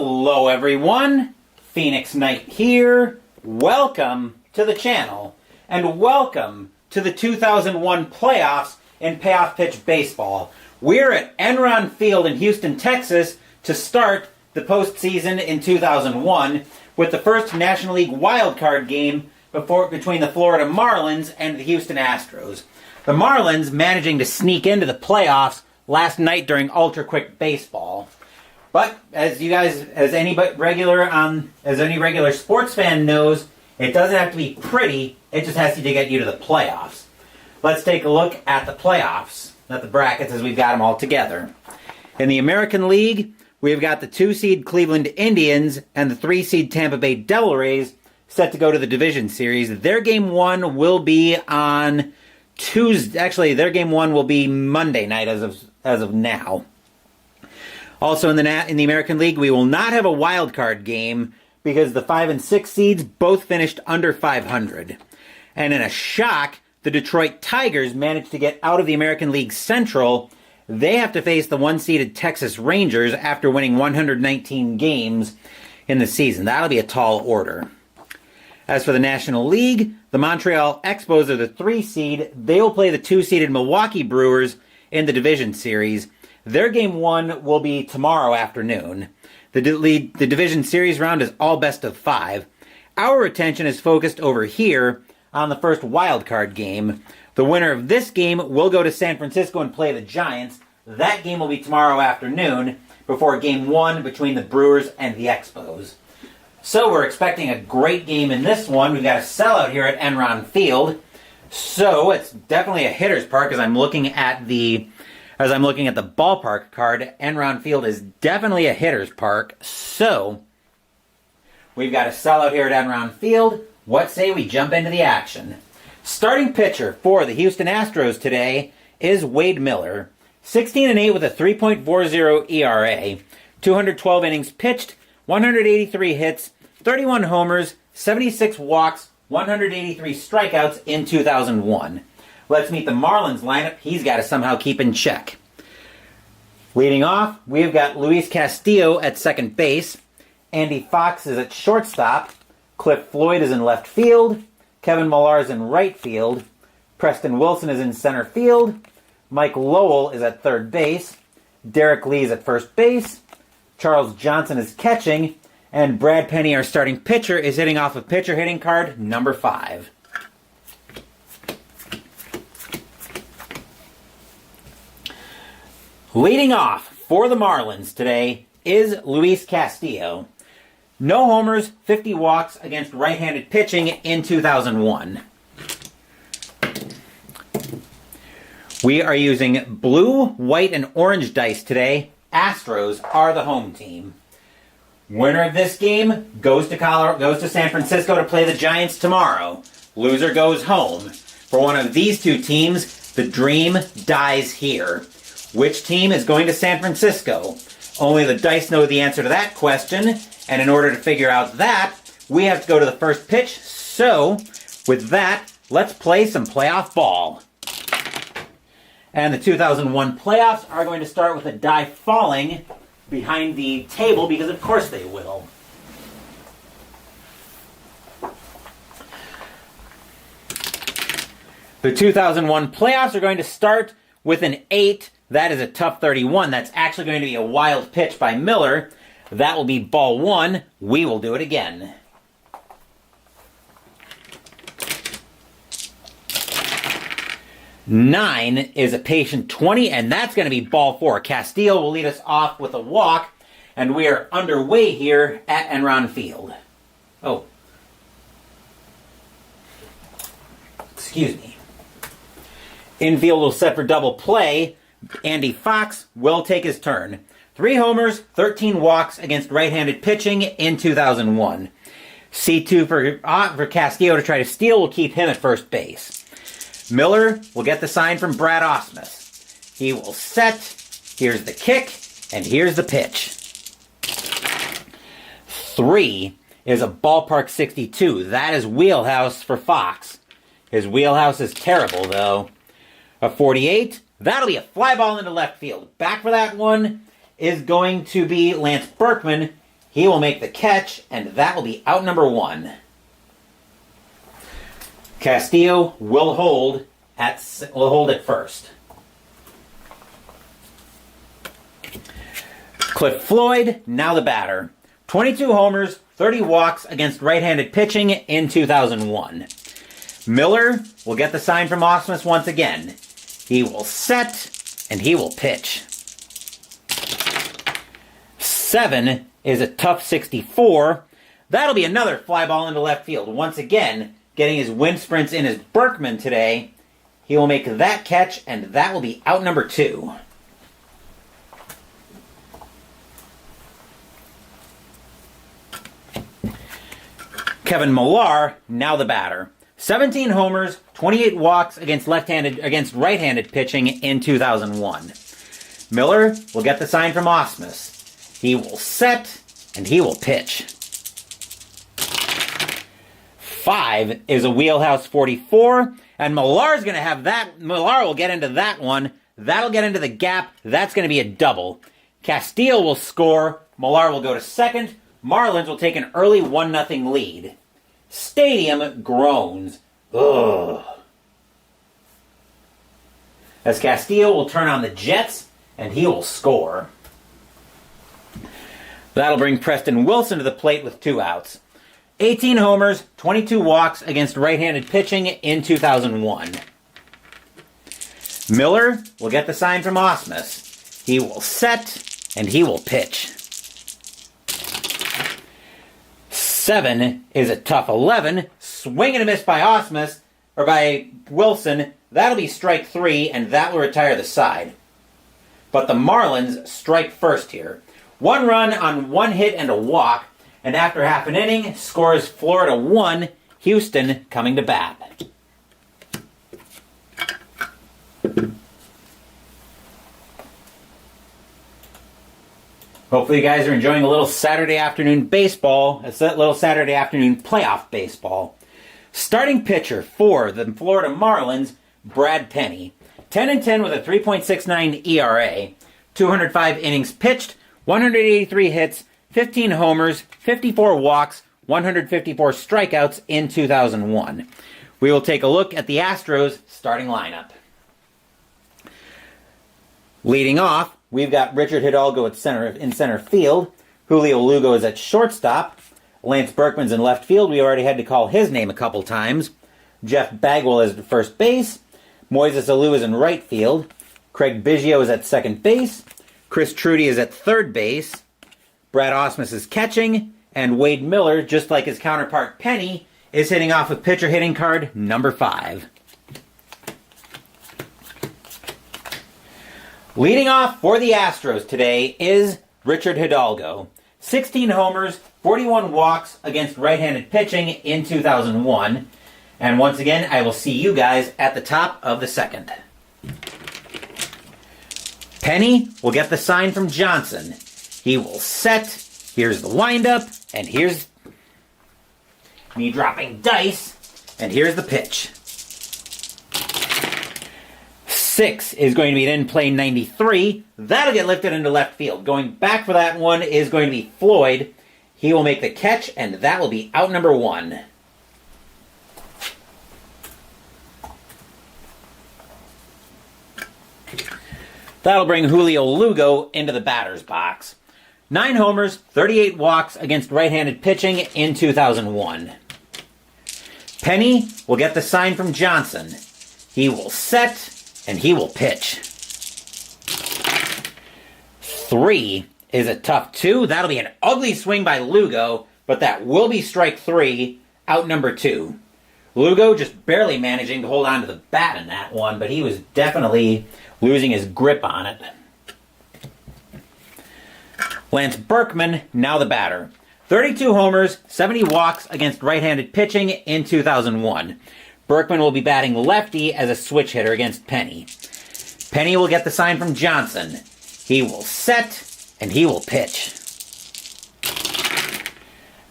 Hello everyone, Phoenix Knight here. Welcome to the channel, and welcome to the 2001 playoffs in Payoff Pitch Baseball. We're at Enron Field in Houston, Texas to start the postseason in 2001 with the first National League wildcard game between the Florida Marlins and the Houston Astros. The Marlins managing to sneak into the playoffs last night during ultra quick baseball. But as you guys, as any regular sports fan knows, it doesn't have to be pretty. It just has to get you to the playoffs. Let's take a look at the playoffs, at the brackets as we've got them all together. In the American League, we've got the 2-seed Cleveland Indians and the 3-seed Tampa Bay Devil Rays set to go to the division series. Their game one will be on Tuesday. Actually, their game one will be Monday night as of now. Also in the American League, we will not have a wild card game because the 5 and 6 seeds both finished under 500. And in a shock, the Detroit Tigers managed to get out of the American League Central. They have to face the 1-seeded Texas Rangers after winning 119 games in the season. That'll be a tall order. As for the National League, the Montreal Expos are the 3-seed. They will play the 2-seeded Milwaukee Brewers in the division series. Their game one will be tomorrow afternoon. The division series round is all best of 5. Our attention is focused over here on the first wild card game. The winner of this game will go to San Francisco and play the Giants. That game will be tomorrow afternoon before game one between the Brewers and the Expos. So we're expecting a great game in this one. We've got a sellout here at Enron Field. So it's definitely a hitter's park as I'm looking at the ballpark card. Enron Field is definitely a hitter's park. So we've got a sellout here at Enron Field. What say we jump into the action? Starting pitcher for the Houston Astros today is Wade Miller. 16-8 with a 3.40 ERA. 212 innings pitched, 183 hits, 31 homers, 76 walks, 183 strikeouts in 2001. Let's meet the Marlins lineup he's got to somehow keep in check. Leading off, we've got Luis Castillo at second base. Andy Fox is at shortstop. Cliff Floyd is in left field. Kevin Millar is in right field. Preston Wilson is in center field. Mike Lowell is at third base. Derek Lee is at first base. Charles Johnson is catching. And Brad Penny, our starting pitcher, is hitting off of pitcher hitting card number 5. Leading off for the Marlins today is Luis Castillo. No homers, 50 walks against right-handed pitching in 2001. We are using blue, white, and orange dice today. Astros are the home team. Winner of this game goes to San Francisco to play the Giants tomorrow. Loser goes home. For one of these two teams, the dream dies here. Which team is going to San Francisco? Only the dice know the answer to that question, and in order to figure out that, we have to go to the first pitch. So, with that, let's play some playoff ball. And the 2001 playoffs are going to start with a die falling behind the table, because of course they will. The 2001 playoffs are going to start with an 8. That is a tough 31. That's actually going to be a wild pitch by Miller. That will be ball 1. We will do it again. Nine is a patient 20, and that's going to be ball 4. Castillo will lead us off with a walk, and we are underway here at Enron Field. Oh. Excuse me. Infield will set for double play. Andy Fox will take his turn. 3 homers, 13 walks against right-handed pitching in 2001. C2 for Castillo to try to steal will keep him at first base. Miller will get the sign from Brad Ausmus. He will set. Here's the kick, and here's the pitch. 3 is a ballpark 62. That is wheelhouse for Fox. His wheelhouse is terrible, though. A 48. That'll be a fly ball into left field. Back for that one is going to be Lance Berkman. He will make the catch, and that will be out number 1. Castillo will hold at first. Cliff Floyd, now the batter. 22 homers, 30 walks against right-handed pitching in 2001. Miller will get the sign from Osmus once again. He will set, and he will pitch. 7 is a tough 64. That'll be another fly ball into left field. Once again, getting his wind sprints in as Berkman today. He will make that catch, and that will be out number 2. Kevin Millar, now the batter. 17 homers, 28 walks against right-handed pitching in 2001. Miller will get the sign from Osmus. He will set, and he will pitch. 5 is a wheelhouse 44, and Millar's going to have that. Millar will get into that one. That'll get into the gap. That's going to be a double. Castillo will score. Millar will go to second. Marlins will take an early 1-0 lead. Stadium groans. Ugh. As Castillo will turn on the Jets, and he will score. That'll bring Preston Wilson to the plate with 2 outs. 18 homers, 22 walks against right-handed pitching in 2001. Miller will get the sign from Osmus. He will set, and he will pitch. 7 is a tough 11. Swing and a miss by Osmus, or by Wilson. That'll be strike 3, and that will retire the side. But the Marlins strike first here. 1 run on 1 hit and a walk, and after half an inning, scores Florida 1, Houston coming to bat. Hopefully you guys are enjoying a little Saturday afternoon baseball, a little Saturday afternoon playoff baseball. Starting pitcher for the Florida Marlins, Brad Penny. 10-10 with a 3.69 ERA, 205 innings pitched, 183 hits, 15 homers, 54 walks, 154 strikeouts in 2001. We will take a look at the Astros starting lineup. Leading off, we've got Richard Hidalgo in center field. Julio Lugo is at shortstop. Lance Berkman's in left field. We already had to call his name a couple times. Jeff Bagwell is at first base. Moises Alou is in right field. Craig Biggio is at second base. Chris Trudy is at third base. Brad Osmus is catching. And Wade Miller, just like his counterpart Penny, is hitting off with pitcher hitting card number 5. Leading off for the Astros today is Richard Hidalgo. 16 homers, 41 walks against right-handed pitching in 2001. And once again, I will see you guys at the top of the second. Penny will get the sign from Johnson. He will set. Here's the windup. And here's me dropping dice. And here's the pitch. 6 is going to be in play 93. That'll get lifted into left field. Going back for that one is going to be Floyd. He will make the catch, and that will be out number 1. That'll bring Julio Lugo into the batter's box. 9 homers, 38 walks against right-handed pitching in 2001. Penny will get the sign from Johnson. He will set, and he will pitch. 3 is a tough 2. That'll be an ugly swing by Lugo, but that will be strike 3, out number 2. Lugo just barely managing to hold on to the bat in that one, but he was definitely losing his grip on it. Lance Berkman, now the batter. 32 homers, 70 walks against right-handed pitching in 2001. Berkman will be batting lefty as a switch hitter against Penny. Penny will get the sign from Johnson. He will set, and he will pitch.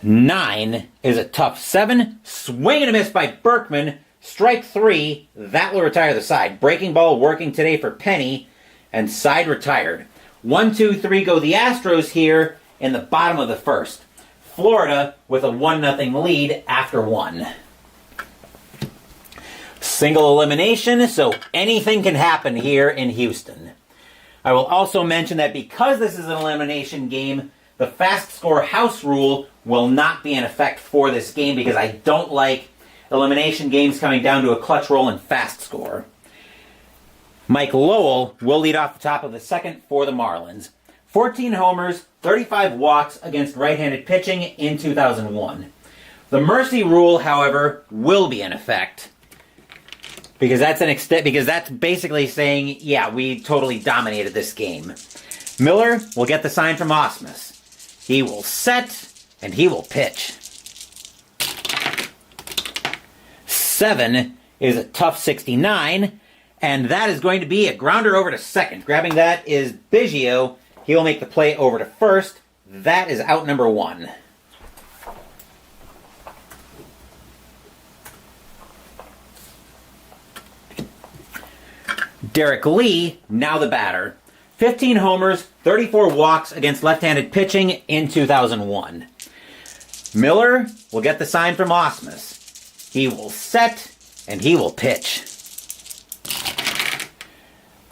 9 is a tough 7. Swing and a miss by Berkman. Strike 3. That will retire the side. Breaking ball working today for Penny, and side retired. 1, 2, 3 go the Astros here, in the bottom of the first. Florida with a 1-0 lead after 1. Single elimination, so anything can happen here in Houston. I will also mention that because this is an elimination game, the fast score house rule will not be in effect for this game because I don't like elimination games coming down to a clutch roll and fast score. Mike Lowell will lead off the top of the second for the Marlins. 14 homers, 35 walks against right-handed pitching in 2001. The mercy rule, however, will be in effect because that's basically saying, yeah, we totally dominated this game. Miller will get the sign from Osmus. He will set and he will pitch. 7 is a tough 69, and that is going to be a grounder over to second. Grabbing that is Biggio. He will make the play over to first. That is out number 1. Derek Lee, now the batter. 15 homers, 34 walks against left-handed pitching in 2001. Miller will get the sign from Osmus. He will set and he will pitch.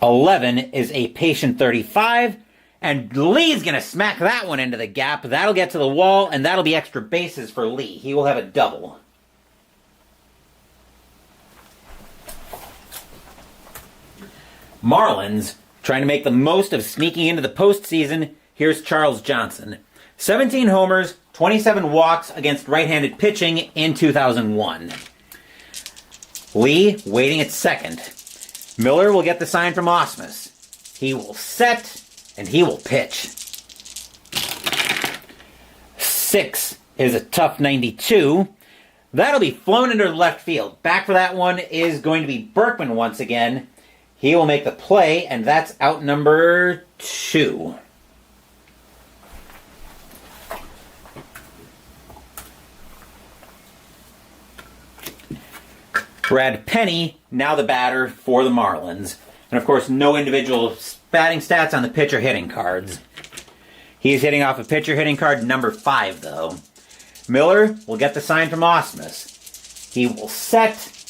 11 is a patient 35. And Lee's going to smack that one into the gap. That'll get to the wall, and that'll be extra bases for Lee. He will have a double. Marlins, trying to make the most of sneaking into the postseason. Here's Charles Johnson. 17 homers, 27 walks against right-handed pitching in 2001. Lee waiting at second. Miller will get the sign from Osmus. He will set and he will pitch. 6 is a tough 92. That'll be flown into left field. Back for that one is going to be Berkman once again. He will make the play, and that's out number 2. Brad Penny, now the batter for the Marlins. And of course, no individual batting stats on the pitcher hitting cards. He's hitting off a pitcher hitting card number 5, though. Miller will get the sign from Osmus. He will set,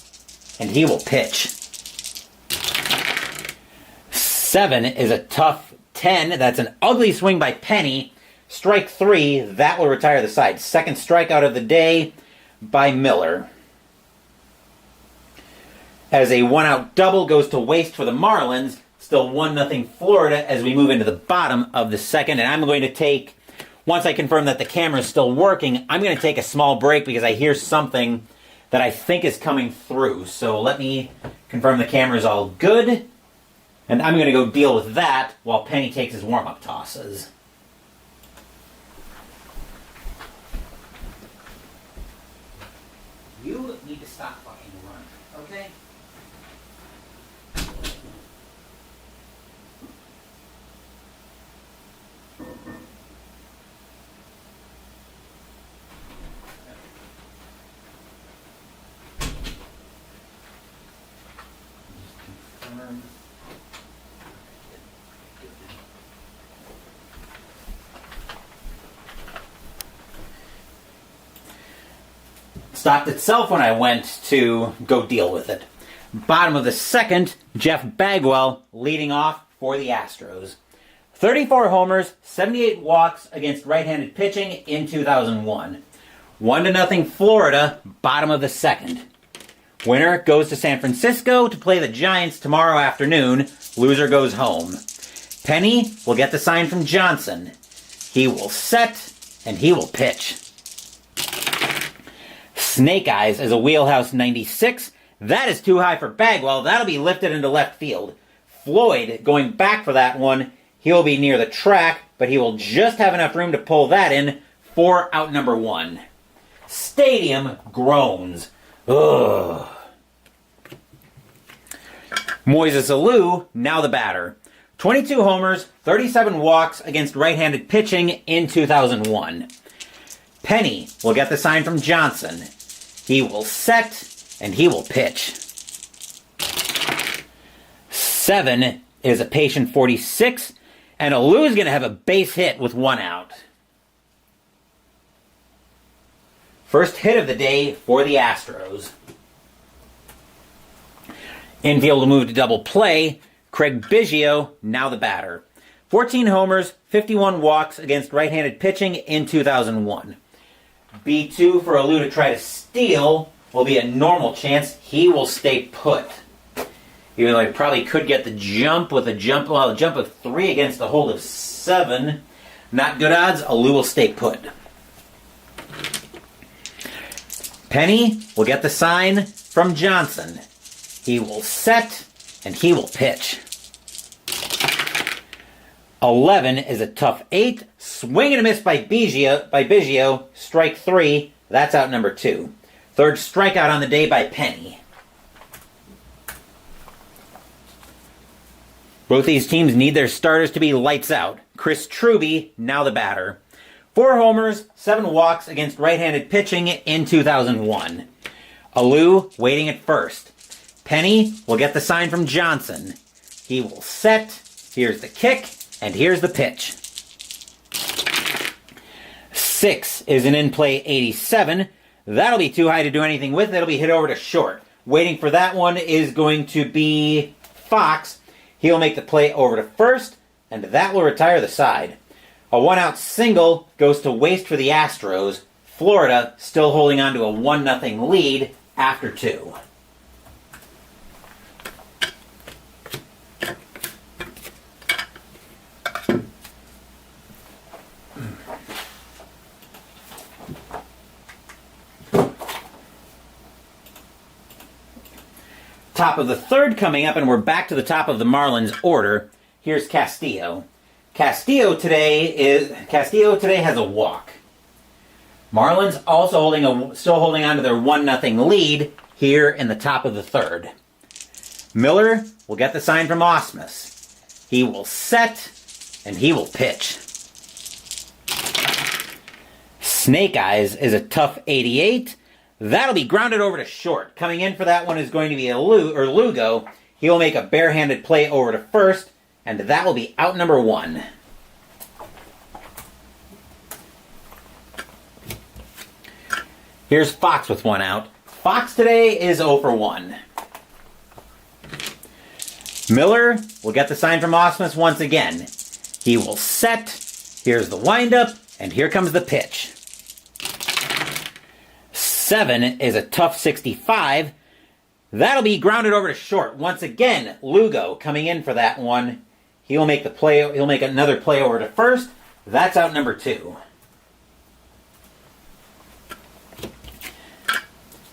and he will pitch. 7 is a tough 10. That's an ugly swing by Penny. Strike 3, that will retire the side. Second strikeout of the day by Miller. As a one-out double goes to waste for the Marlins, still 1-0 Florida as we move into the bottom of the second. And I'm going to take, once I confirm that the camera is still working, I'm going to take a small break because I hear something that I think is coming through. So let me confirm the camera is all good. And I'm going to go deal with that while Penny takes his warm-up tosses. You need to stop fucking running, okay? Stopped itself when I went to go deal with it. Bottom of the second, Jeff Bagwell leading off for the Astros. 34 homers, 78 walks against right-handed pitching in 2001. 1-0 Florida, bottom of the second. Winner goes to San Francisco to play the Giants tomorrow afternoon. Loser goes home. Penny will get the sign from Johnson. He will set and he will pitch. Snake Eyes is a wheelhouse 96. That is too high for Bagwell. That'll be lifted into left field. Floyd going back for that one. He'll be near the track, but he will just have enough room to pull that in for out number 1. Stadium groans. Ugh. Moises Alou, now the batter. 22 homers, 37 walks against right-handed pitching in 2001. Penny will get the sign from Johnson. He will set, and he will pitch. 7 is a patient 46, and Alou's going to have a base hit with 1 out. First hit of the day for the Astros. Infield will move to double play. Craig Biggio, now the batter. 14 homers, 51 walks against right-handed pitching in 2001. B2 for HOU to try to steal will be a normal chance. He will stay put. Even though he probably could get the jump with a jump of 3 against a hold of 7. Not good odds. HOU will stay put. Penny will get the sign from Johnson. He will set, and he will pitch. 11 is a tough 8. Swing and a miss by Biggio. Strike 3. That's out number 2. Third strikeout on the day by Penny. Both these teams need their starters to be lights out. Chris Truby, now the batter. 4 homers, 7 walks against right-handed pitching in 2001. HOU waiting at first. Penny will get the sign from Johnson. He will set. Here's the kick, and here's the pitch. 6 is an in-play 87. That'll be too high to do anything with. It'll be hit over to short. Waiting for that one is going to be Fox. He'll make the play over to first, and that will retire the side. A 1-out single goes to waste for the Astros. Florida still holding on to a 1-0 lead after 2. Top of the third coming up, and we're back to the top of the Marlins order. Here's Castillo. Castillo today has a walk. Marlins also still holding on to their 1-0 lead here in the top of the third. Miller will get the sign from Ausmus. He will set, and he will pitch. Snake Eyes is a tough 88. That'll be grounded over to short. Coming in for that one is going to be Lugo. He'll make a barehanded play over to first, and that will be out number 1. Here's Fox with 1 out. Fox today is 0 for 1. Miller will get the sign from Ausmus once again. He will set. Here's the windup, and here comes the pitch. 7 is a tough 65. That'll be grounded over to short. Once again, Lugo coming in for that one. He'll make another play over to first. That's out number 2.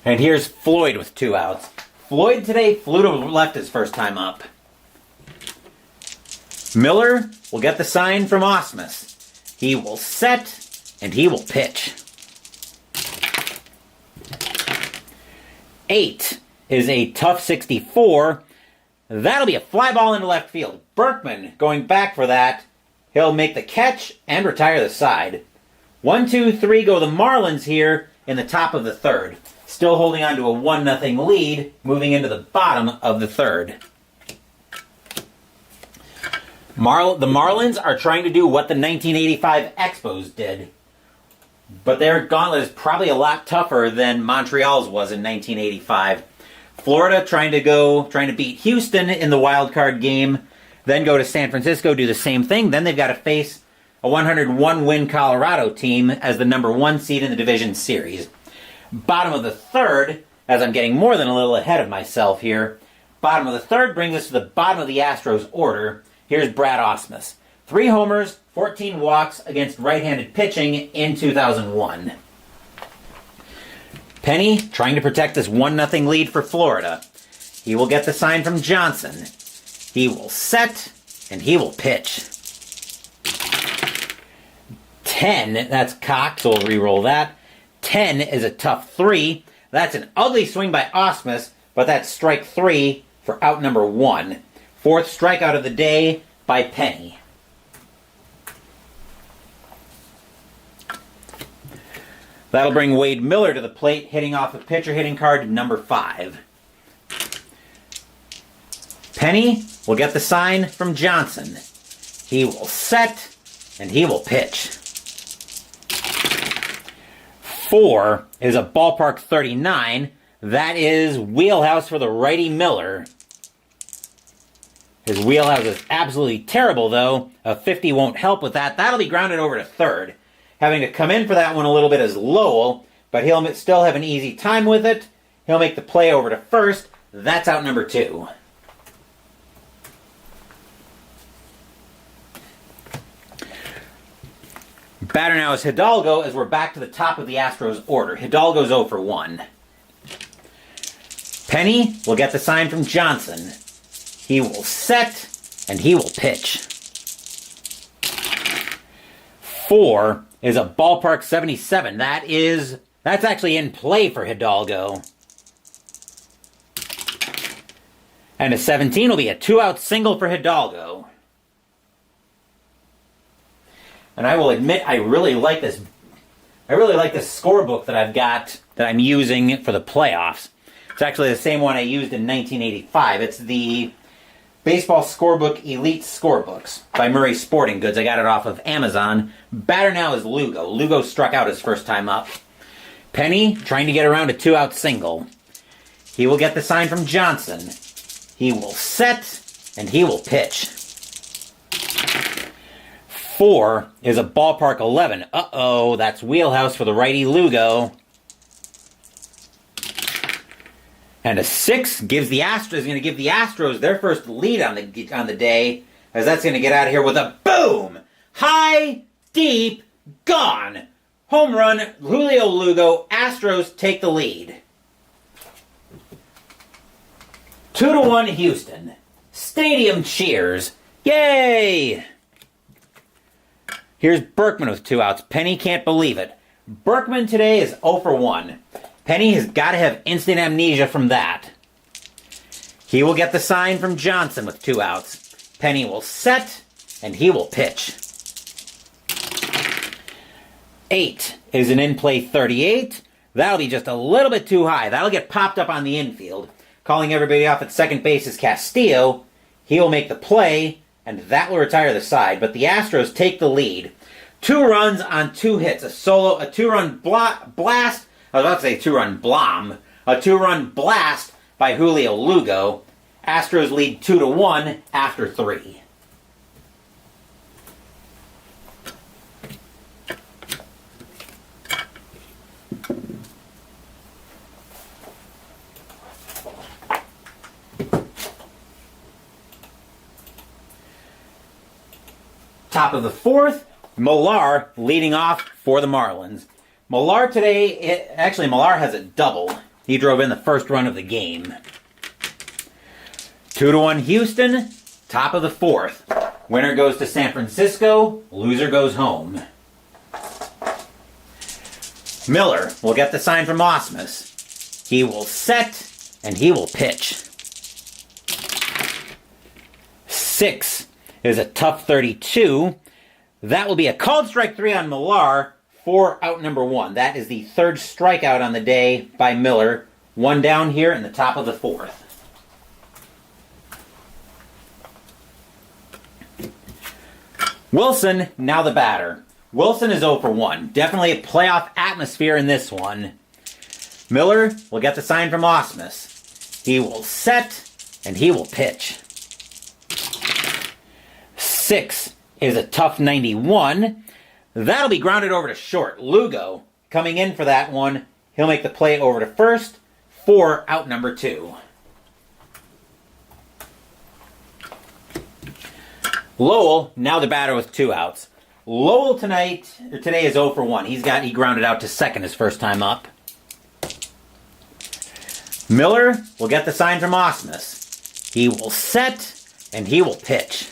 And here's Floyd with 2 outs. Floyd today flew to left his first time up. Miller will get the sign from Ausmus. He will set, and he will pitch. 8 is a tough 64. That'll be a fly ball into left field. Berkman going back for that. He'll make the catch and retire the side. 1, 2, 3 go the Marlins here in the top of the third. Still holding on to a 1-0 lead, moving into the bottom of the third. The Marlins are trying to do what the 1985 Expos did. But their gauntlet is probably a lot tougher than Montreal's was in 1985. Florida trying to beat Houston in the wild card game, then go to San Francisco, do the same thing. Then they've got to face a 101-win Colorado team as the number 1 seed in the division series. Bottom of the third, as I'm getting more than a little ahead of myself here, bottom of the third brings us to the bottom of the Astros order. Here's Brad Ausmus. 3 homers, 14 walks against right-handed pitching in 2001. Penny trying to protect this 1-0 lead for Florida. He will get the sign from Johnson. He will set, and he will pitch. 10, that's Cox, so we'll re-roll that. 10 is a tough 3. That's an ugly swing by Ausmus, but that's strike 3 for out number 1. Fourth strikeout of the day by Penny. That'll bring Wade Miller to the plate, hitting off a pitcher hitting card number 5. Penny will get the sign from Johnson. He will set, and he will pitch. 4 is a ballpark 39. That is wheelhouse for the righty Miller. His wheelhouse is absolutely terrible, though. A 50 won't help with that. That'll be grounded over to third. Having to come in for that one a little bit is Lowell, but he'll still have an easy time with it. He'll make the play over to first. That's out number 2. Batter now is Hidalgo, as we're back to the top of the Astros order. Hidalgo's 0 for 1. Penny will get the sign from Johnson. He will set, and he will pitch. 4 is a ballpark 77. That's actually in play for Hidalgo. And a 17 will be a 2-out single for Hidalgo. And I will admit, I really like this scorebook that I've got that I'm using for the playoffs. It's actually the same one I used in 1985. It's the Baseball Scorebook Elite Scorebooks by Murray Sporting Goods. I got it off of Amazon. Batter now is Lugo. Lugo struck out his first time up. Penny trying to get around a 2-out single. He will get the sign from Johnson. He will set, and he will pitch. 4 is a ballpark 11. Uh-oh, that's wheelhouse for the righty Lugo. And a 6 is going to give the Astros their first lead on the day, as that's going to get out of here with a boom! High, deep, gone! Home run, Julio Lugo. Astros take the lead. 2-1 Houston. Stadium cheers. Yay! Here's Berkman with 2 outs. Penny can't believe it. Berkman today is 0 for 1. Penny has got to have instant amnesia from that. He will get the sign from Johnson with 2 outs. Penny will set, and he will pitch. 8 is an in-play 38. That'll be just a little bit too high. That'll get popped up on the infield. Calling everybody off at second base is Castillo. He will make the play, and that will retire the side. But the Astros take the lead. 2 runs on 2 hits. A 2-run blast. I was about to say 2-run blom. A 2-run blast by Julio Lugo. Astros lead 2-1 after 3. Top of the 4th, Millar leading off for the Marlins. Millar today, Millar has a double. He drove in the first run of the game. 2-1 Houston, top of the 4th. Winner goes to San Francisco, loser goes home. Miller will get the sign from Osmus. He will set, and he will pitch. 6 is a tough 32. That will be a called strike 3 on Millar for out number 1. That is the 3rd strikeout on the day by Miller. 1 down here in the top of the 4th. Wilson, now the batter. Wilson is 0 for 1. Definitely a playoff atmosphere in this one. Miller will get the sign from Osmus. He will set, and he will pitch. 6 is a tough 91. That'll be grounded over to short. Lugo coming in for that one. He'll make the play over to first for out number 2. Lowell, now the batter with 2 outs. Lowell today is 0 for 1. He grounded out to second his first time up. Miller will get the sign from Osmus. He will set, and he will pitch.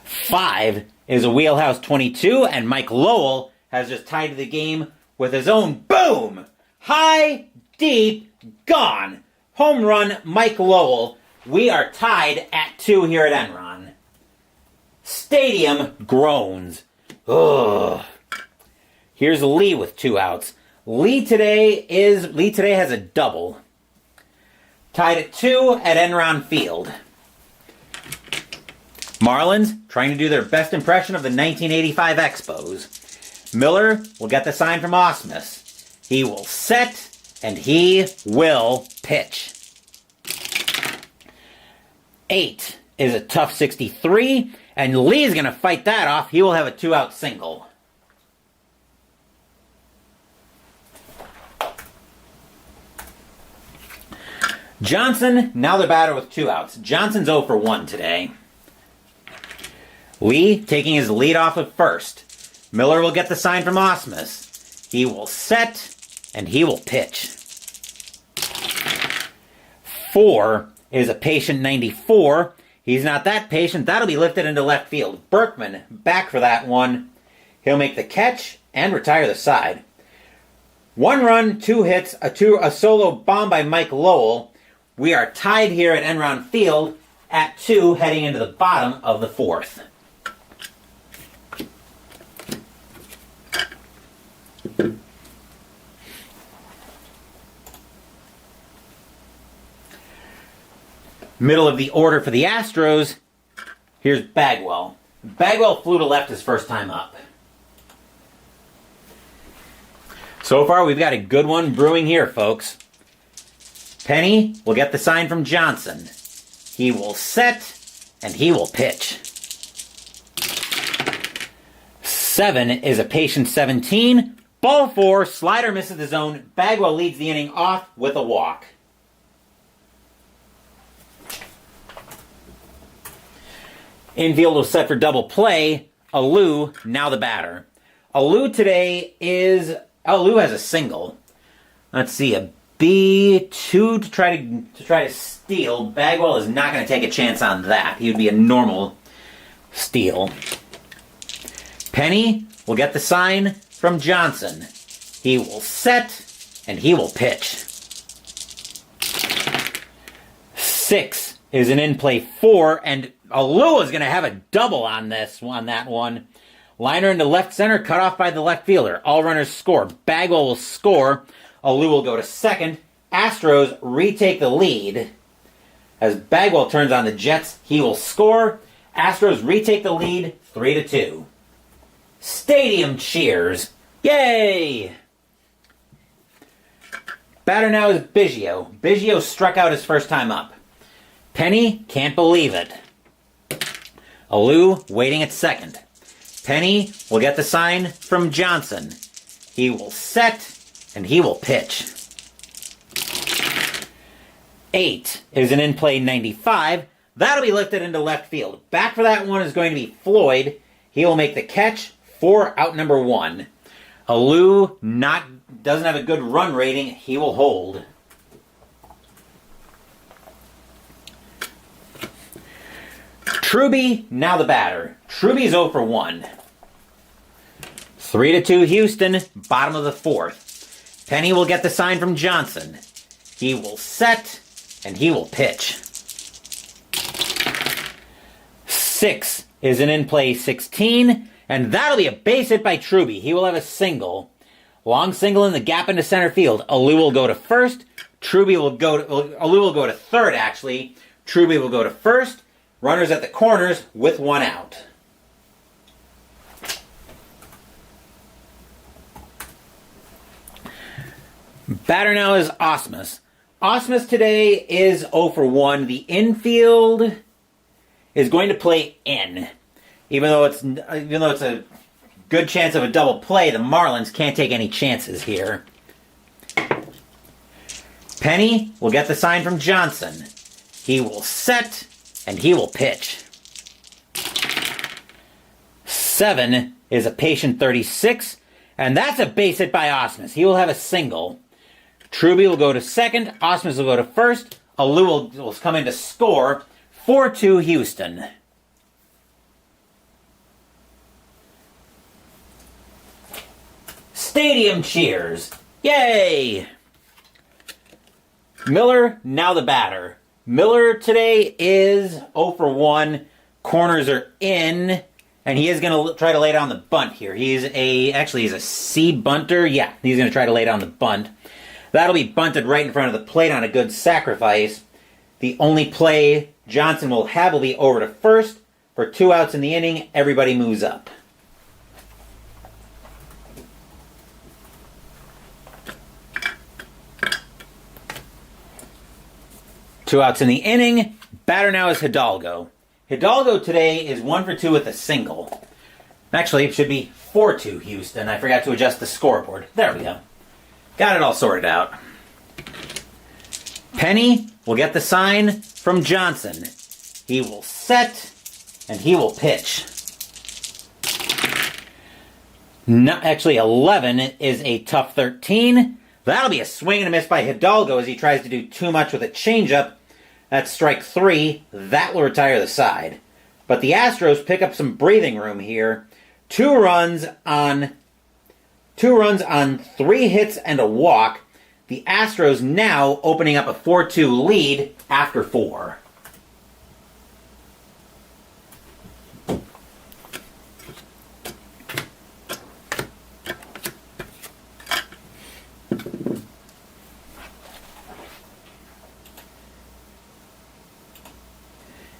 5 is a wheelhouse 22, and Mike Lowell has just tied the game with his own boom! High, deep, gone! Home run, Mike Lowell. We are tied at 2 here at Enron. Stadium groans. Ugh. Here's Lee with 2 outs. Lee today has a double. Tied at 2 at Enron Field. Marlins trying to do their best impression of the 1985 Expos. Miller will get the sign from Ausmus. He will set, and he will pitch. 8 is a tough 63, and Lee's going to fight that off. He will have a 2-out single. Johnson, now the batter with 2 outs. Johnson's 0 for 1 today. Lee taking his lead off at first. Miller will get the sign from Ausmus. He will set, and he will pitch. 4 is a patient 94. He's not that patient. That'll be lifted into left field. Berkman back for that one. He'll make the catch and retire the side. 1 run, 2 hits, a solo bomb by Mike Lowell. We are tied here at Enron Field at 2, heading into the bottom of the 4th. Middle of the order for the Astros, here's Bagwell. Bagwell flew to left his first time up. So far, we've got a good one brewing here, folks. Penny will get the sign from Johnson. He will set, and he will pitch. 7 is a patient 17. Ball 4, slider misses the zone. Bagwell leads the inning off with a walk. Infield was set for double play. HOU, now the batter. HOU today is... HOU has a single. Let's see, a B2 to try to steal. Bagwell is not going to take a chance on that. He would be a normal steal. Penny will get the sign from Johnson. He will set, and he will pitch. 6 is an in-play 4, and HOU is going to have a double on that one. Liner into left center, cut off by the left fielder. All runners score. Bagwell will score. HOU will go to second. Astros retake the lead. As Bagwell turns on the Jets, he will score. Astros retake the lead 3-2. Stadium cheers. Yay! Batter now is Biggio. Biggio struck out his first time up. Penny can't believe it. HOU waiting at second. Penny will get the sign from Johnson. He will set, and he will pitch. 8 is an in-play 95. That'll be lifted into left field. Back for that one is going to be Floyd. He will make the catch for out number 1. HOU doesn't have a good run rating. He will hold. Truby, now the batter. Truby's 0 for 1. 3-2 Houston, bottom of the 4th. Penny will get the sign from Johnson. He will set, and he will pitch. 6 is an in-play 16, and that'll be a base hit by Truby. He will have a single. Long single in the gap into center field. HOU will go to first. HOU will go to third, actually. Truby will go to first. Runners at the corners with 1 out. Batter now is Ausmus. Ausmus today is 0 for 1. The infield is going to play in. Even though it's a good chance of a double play, the Marlins can't take any chances here. Penny will get the sign from Johnson. He will set, and he will pitch. 7 is a patient 36, and that's a base hit by Ausmus. He will have a single. Truby will go to second. Ausmus will go to first. HOU will come in to score. 4-2 Houston. Stadium cheers. Yay! Miller, now the batter. Miller today is 0 for 1. Corners are in, and he is going to try to lay down the bunt here. He's a C bunter. Yeah, he's going to try to lay down the bunt. That'll be bunted right in front of the plate on a good sacrifice. The only play Johnson will have will be over to first. For 2 outs in the inning, everybody moves up. 2 outs in the inning. Batter now is Hidalgo. Hidalgo today is 1 for 2 with a single. Actually, it should be 4-2 Houston. I forgot to adjust the scoreboard. There we go. Got it all sorted out. Penny will get the sign from Johnson. He will set, and he will pitch. Actually, 11 is a tough 13. That'll be a swing and a miss by Hidalgo as he tries to do too much with a changeup. That's strike 3. That will retire the side. But the Astros pick up some breathing room here. 2 runs on 3 hits and a walk. The Astros now opening up a 4-2 lead after 4.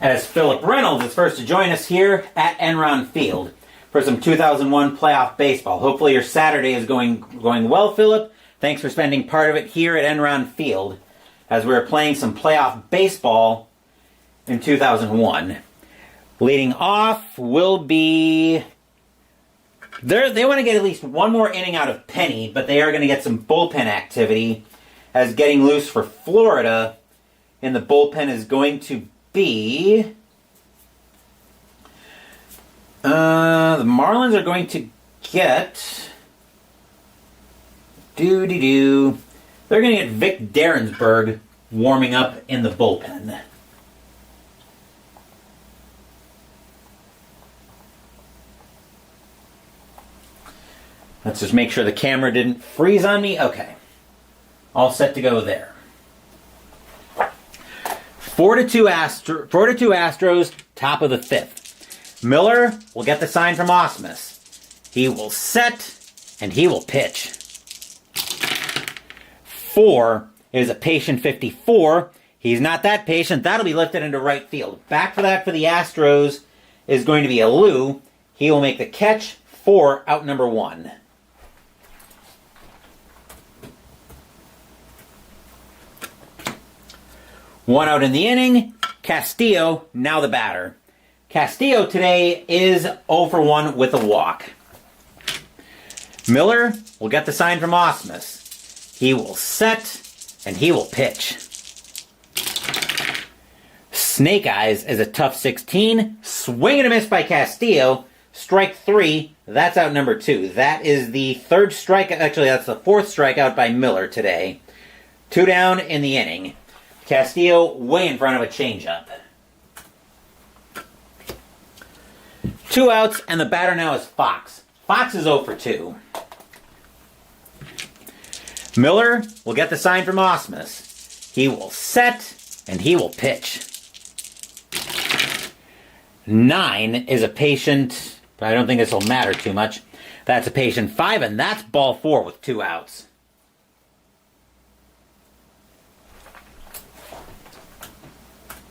As Philip Reynolds is first to join us here at Enron Field for some 2001 playoff baseball. Hopefully your Saturday is going well, Philip. Thanks for spending part of it here at Enron Field as we're playing some playoff baseball in 2001. Leading off will be... They want to get at least one more inning out of Penny, but they are going to get some bullpen activity as getting loose for Florida. And the bullpen is going to be... the Marlins are going to get... They're going to get Vic Derensburg warming up in the bullpen. Let's just make sure the camera didn't freeze on me. Okay. All set to go there. 4-2 Astros, top of the 5th. Miller will get the sign from Osmus. He will set, and he will pitch. 4 is a patient 54. He's not that patient. That'll be lifted into right field. Back for that for the Astros is going to be HOU. He will make the catch for out number 1. One out in the inning. Castillo, now the batter. Castillo today is 0 for 1 with a walk. Miller will get the sign from Osmus. He will set, and he will pitch. Snake Eyes is a tough 16. Swing and a miss by Castillo. Strike 3. That's out number 2. That is the 3rd strikeout. Actually, that's the 4th strikeout by Miller today. 2 down in the inning. Castillo way in front of a changeup. 2 outs, and the batter now is Fox. Fox is 0 for 2. Miller will get the sign from Osmus. He will set, and he will pitch. 9 is a patient, but I don't think this will matter too much. That's a patient 5, and that's ball 4 with 2 outs.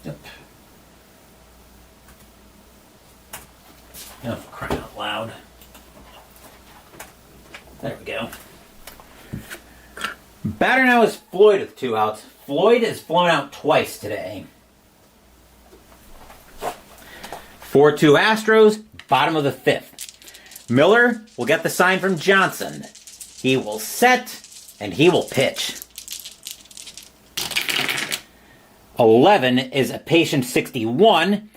Yep. Oh, for crying out loud. There we go. Batter now is Floyd with 2 outs. Floyd has flown out twice today. 4-2 Astros, bottom of the 5th. Miller will get the sign from Johnson. He will set, and he will pitch. 11 is a patient 61.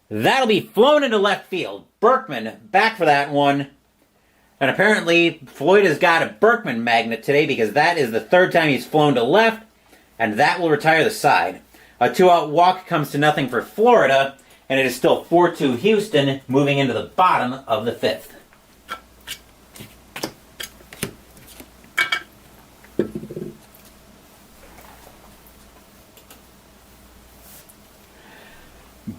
That'll be flown into left field. Berkman back for that one. And apparently, Floyd has got a Berkman magnet today because that is the 3rd time he's flown to left, and that will retire the side. A 2-out walk comes to nothing for Florida, and it is still 4-2 Houston, moving into the bottom of the 5th.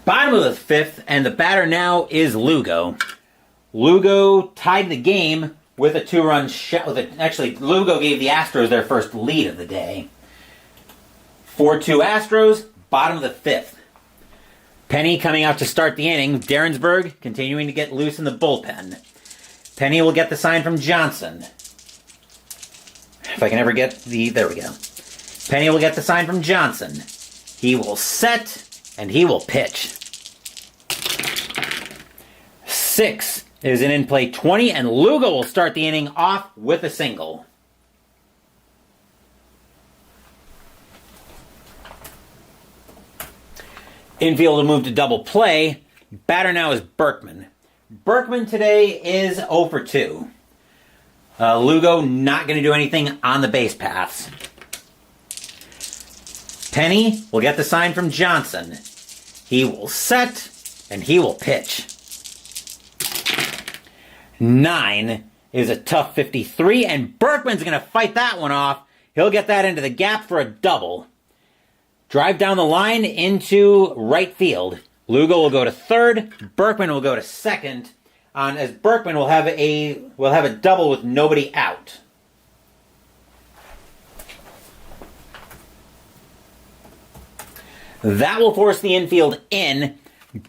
Bottom of the 5th, and the batter now is Lugo. Lugo tied the game with a 2-run shot. Actually, Lugo gave the Astros their first lead of the day. 4-2 Astros, bottom of the 5th. Penny coming out to start the inning. Derensburg continuing to get loose in the bullpen. Penny will get the sign from Johnson. If I can ever get the... There we go. Penny will get the sign from Johnson. He will set, and he will pitch. 6 is an in-play 20, and Lugo will start the inning off with a single. Infield will move to double play. Batter now is Berkman. Berkman today is 0 for 2. Lugo not going to do anything on the base paths. Penny will get the sign from Johnson. He will set, and he will pitch. 9 is a tough 53, and Berkman's going to fight that one off. He'll get that into the gap for a double. Drive down the line into right field. Lugo will go to third. Berkman will go to second. As Berkman will have a double with nobody out. That will force the infield in.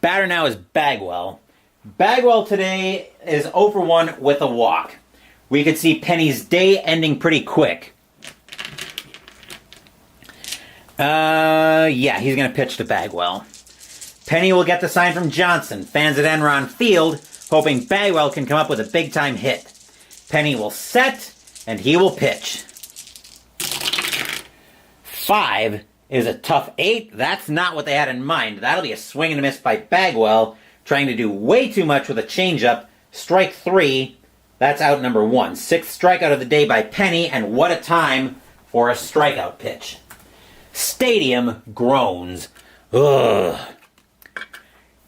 Batter now is Bagwell. Bagwell today is 0 for 1 with a walk. We could see Penny's day ending pretty quick. Yeah, he's going to pitch to Bagwell. Penny will get the sign from Johnson. Fans at Enron Field hoping Bagwell can come up with a big-time hit. Penny will set, and he will pitch. 5 is a tough 8. That's not what they had in mind. That'll be a swing and a miss by Bagwell, trying to do way too much with a changeup. Strike 3. That's out number 1. 6th strikeout of the day by Penny, and what a time for a strikeout pitch. Stadium groans. Ugh.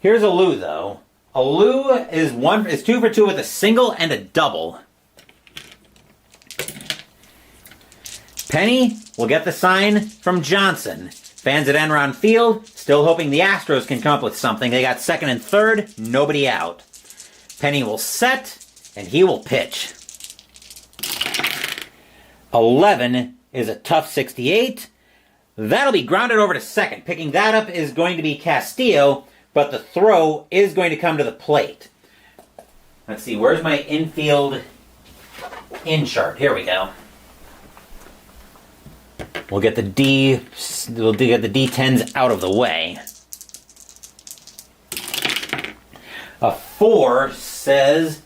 Here's HOU, though. HOU is 2 for 2 with a single and a double. Penny will get the sign from Johnson. Fans at Enron Field still hoping the Astros can come up with something. They got second and third, nobody out. Penny will set, and he will pitch. 11 is a tough 68. That'll be grounded over to second. Picking that up is going to be Castillo, but the throw is going to come to the plate. Let's see, where's my infield in chart? Here we go. We'll get the D10s out of the way. A 4 says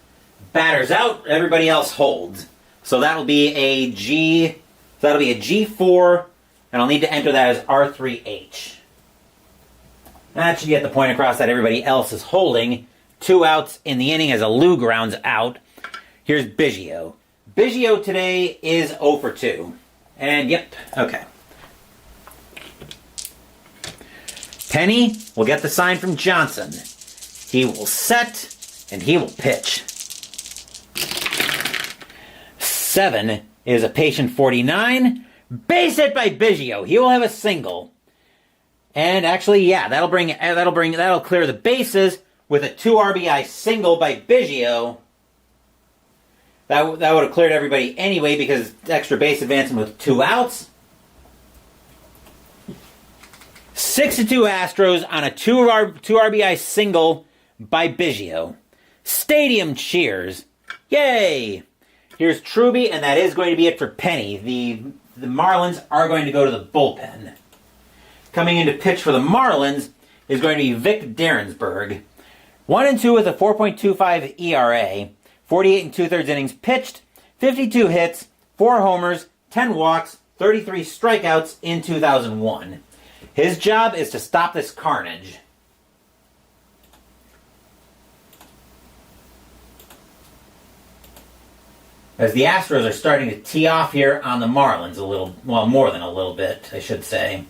batter's out, everybody else holds. So that'll be a G4, and I'll need to enter that as R3H. That should get the point across that everybody else is holding. 2 outs in the inning as HOU grounds out. Here's Biggio. Biggio today is 0 for 2. And yep, okay. Penny will get the sign from Johnson. He will set, and he will pitch. 7 is a patient 49. Base hit by Biggio. He will have a single. And actually, yeah, that'll clear the bases with a 2 RBI single by Biggio. That would have cleared everybody anyway because extra base advancement with 2 outs. 6-2 Astros on a 2 RBI single by Biggio. Stadium cheers. Yay! Here's Truby, and that is going to be it for Penny. The Marlins are going to go to the bullpen. Coming in to pitch for the Marlins is going to be Vic Derensburg. 1-2 with a 4.25 ERA. 48 2/3 innings pitched, 52 hits, 4 homers, 10 walks, 33 strikeouts in 2001. His job is to stop this carnage. As the Astros are starting to tee off here on the Marlins a little, well, more than a little bit, I should say.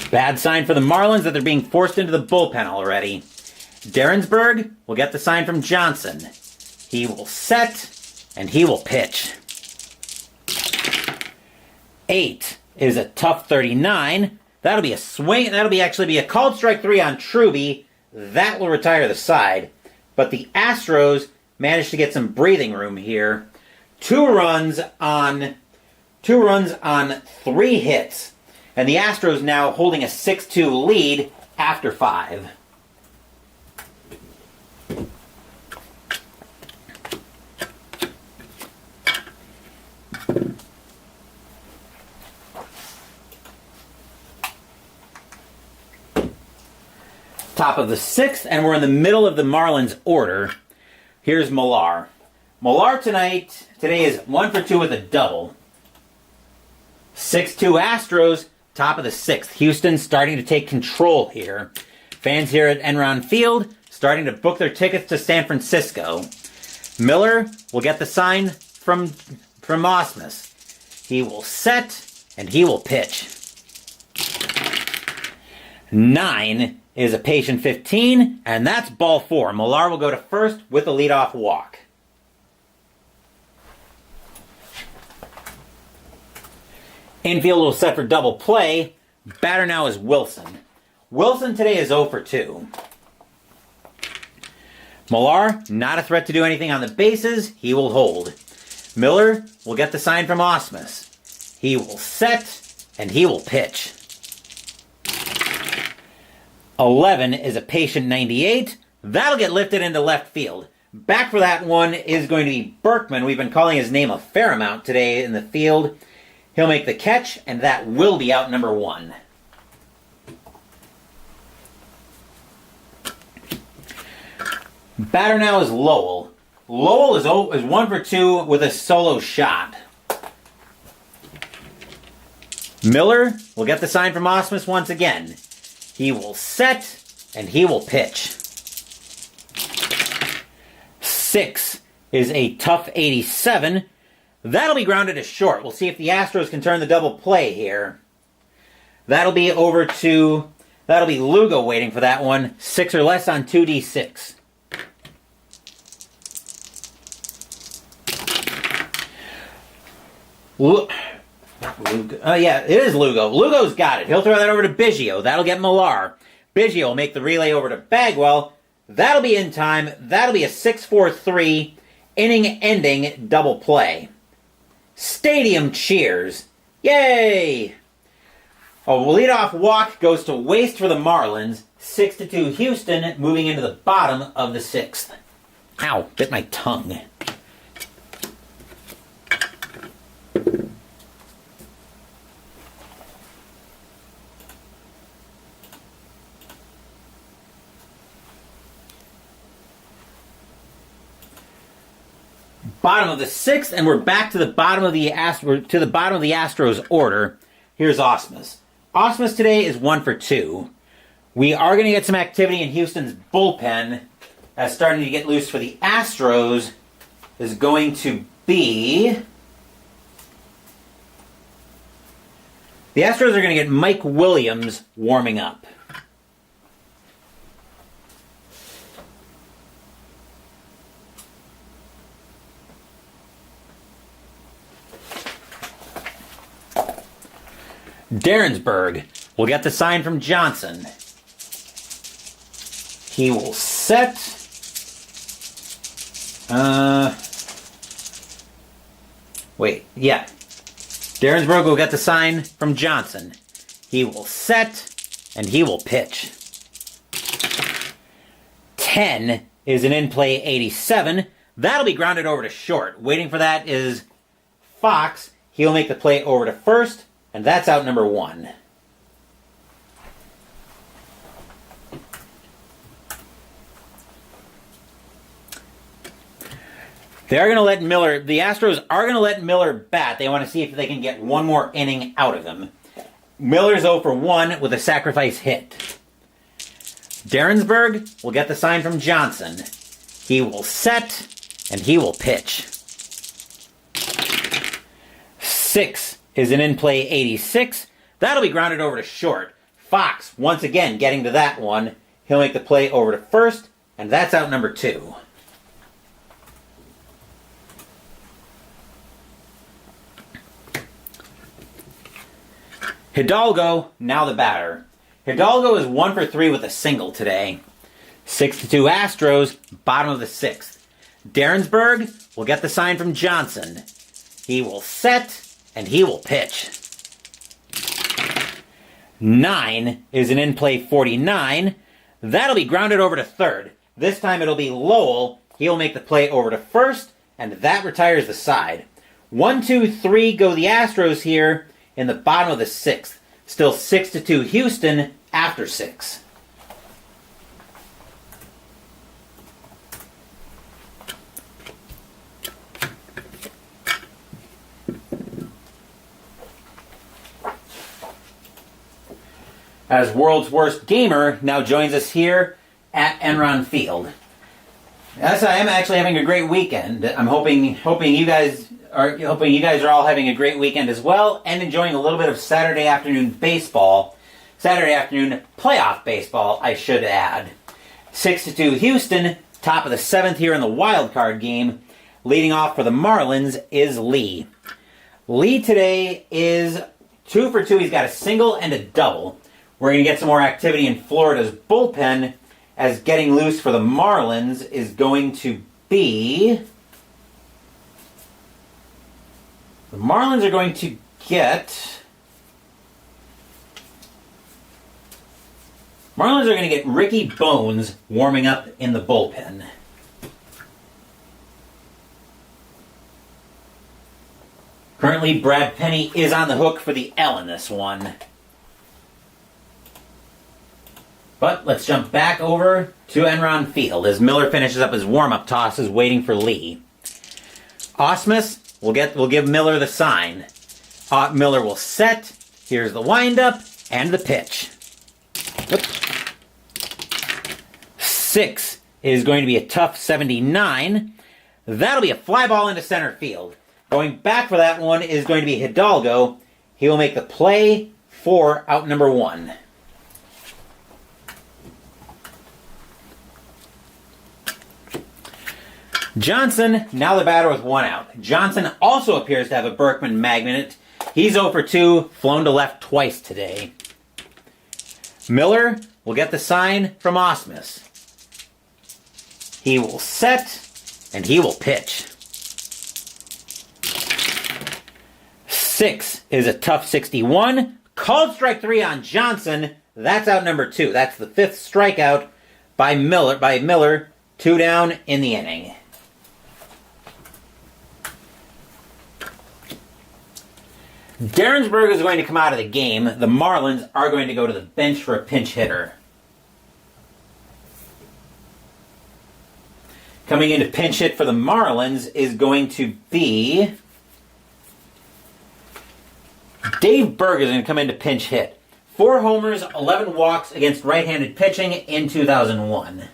Bad sign for the Marlins that they're being forced into the bullpen already. Derensburg will get the sign from Johnson. He will set, and he will pitch. 8 is a tough 39. That'll be a swing. That'll actually be a called strike 3 on Truby. That will retire the side. But the Astros managed to get some breathing room here. 2 runs on 3 hits. And the Astros now holding a 6-2 lead after 5. Top of the 6th, and we're in the middle of the Marlins order. Here's Millar. Millar today is 1 for 2 with a double. 6-2 Astros, top of the 6th. Houston starting to take control here. Fans here at Enron Field starting to book their tickets to San Francisco. Miller will get the sign from Osmus. He will set, and he will pitch. 9 is a patient 15, and that's ball 4. Millar will go to first with a leadoff walk. Infield will set for double play. Batter now is Wilson. Wilson today is 0 for 2. Millar, not a threat to do anything on the bases. He will hold. Miller will get the sign from Osmus. He will set, and he will pitch. 11 is a patient 98. That'll get lifted into left field. Back for that one is going to be Berkman. We've been calling his name a fair amount today in the field. He'll make the catch, and that will be out number 1. Batter now is Lowell. Lowell is 1 for 2 with a solo shot. Miller will get the sign from Osmus once again. He will set, and he will pitch. 6 is a tough 87. That'll be grounded to short. We'll see if the Astros can turn the double play here. That'll be Lugo waiting for that one. 6 or less on 2D6. Yeah, it is Lugo. Lugo's got it. He'll throw that over to Biggio. That'll get Millar. Biggio will make the relay over to Bagwell. That'll be in time. That'll be a 6-4-3 inning-ending double play. Stadium cheers. Yay! A leadoff walk goes to waste for the Marlins. 6-2 Houston, moving into the bottom of the 6th. Ow, bit my tongue. Bottom of the 6th, and we're back to the bottom of the Astros order. Here's Osmus. Osmus today is 1 for 2. We are going to get some activity in Houston's bullpen. That's starting to get loose for the Astros. Is going to be... The Astros are going to get Mike Williams warming up. Derensburg will get the sign from Johnson. He will set. Derensburg will get the sign from Johnson. He will set, and he will pitch. 10 is an in-play 87. That'll be grounded over to short. Waiting for that is Fox. He'll make the play over to first. And that's out number 1. They are going to let Miller, the Astros are going to let Miller bat. They want to see if they can get one more inning out of him. Miller's 0 for 1 with a sacrifice hit. Derensburg will get the sign from Johnson. He will set, and he will pitch. 6 is an in-play 86. That'll be grounded over to short. Fox, once again, getting to that one. He'll make the play over to first, and that's out number 2. Hidalgo, now the batter. Hidalgo is 1 for 3 with a single today. 6-2 Astros, bottom of the 6th. Derensburg will get the sign from Johnson. He will set, and he will pitch. 9 is an in-play 49. That'll be grounded over to third. This time it'll be Lowell. He'll make the play over to first, and that retires the side. 1, 2, 3 go the Astros here in the bottom of the 6th. Still 6-2 Houston after 6. as world's worst gamer now joins us here at Enron Field. Yes, I am actually having a great weekend. I'm hoping you guys are all having a great weekend as well, and enjoying a little bit of Saturday afternoon baseball. Saturday afternoon playoff baseball, I should add. 6-2 Houston, top of the 7th here in the wild card game. Leading off for the Marlins is Lee. Lee today is 2 for 2. He's got a single and a double. We're going to get some more activity in Florida's bullpen, as getting loose for the Marlins is going to be... The Marlins are going to get... Ricky Bones warming up in the bullpen. Currently, Brad Penny is on the hook for the L in this one. But let's jump back over to Enron Field as Miller finishes up his warm-up tosses waiting for Lee. Osmus will give Miller the sign. Miller will set. Here's the windup and the pitch. 6 is going to be a tough 79. That'll be a fly ball into center field. Going back for that one is going to be Hidalgo. He will make the play for out number 1. Johnson, now the batter with 1 out. Johnson also appears to have a Berkman magnet. He's 0 for 2, flown to left twice today. Miller will get the sign from Osmus. He will set, and he will pitch. 6 is a tough 61. Called strike 3 on Johnson. That's out number 2. That's the 5th strikeout by Miller. 2 down in the inning. Derensburg is going to come out of the game. The Marlins are going to go to the bench for a pinch hitter. Coming in to pinch hit for the Marlins is going to be... Dave Berg is going to come in to pinch hit. 4 homers, 11 walks against right-handed pitching in 2001.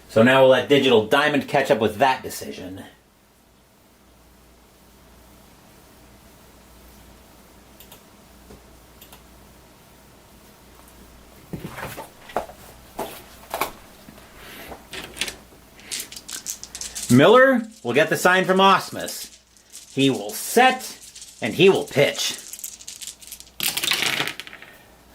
So now we'll let Digital Diamond catch up with that decision. Miller will get the sign from Osmus. He will set, and he will pitch.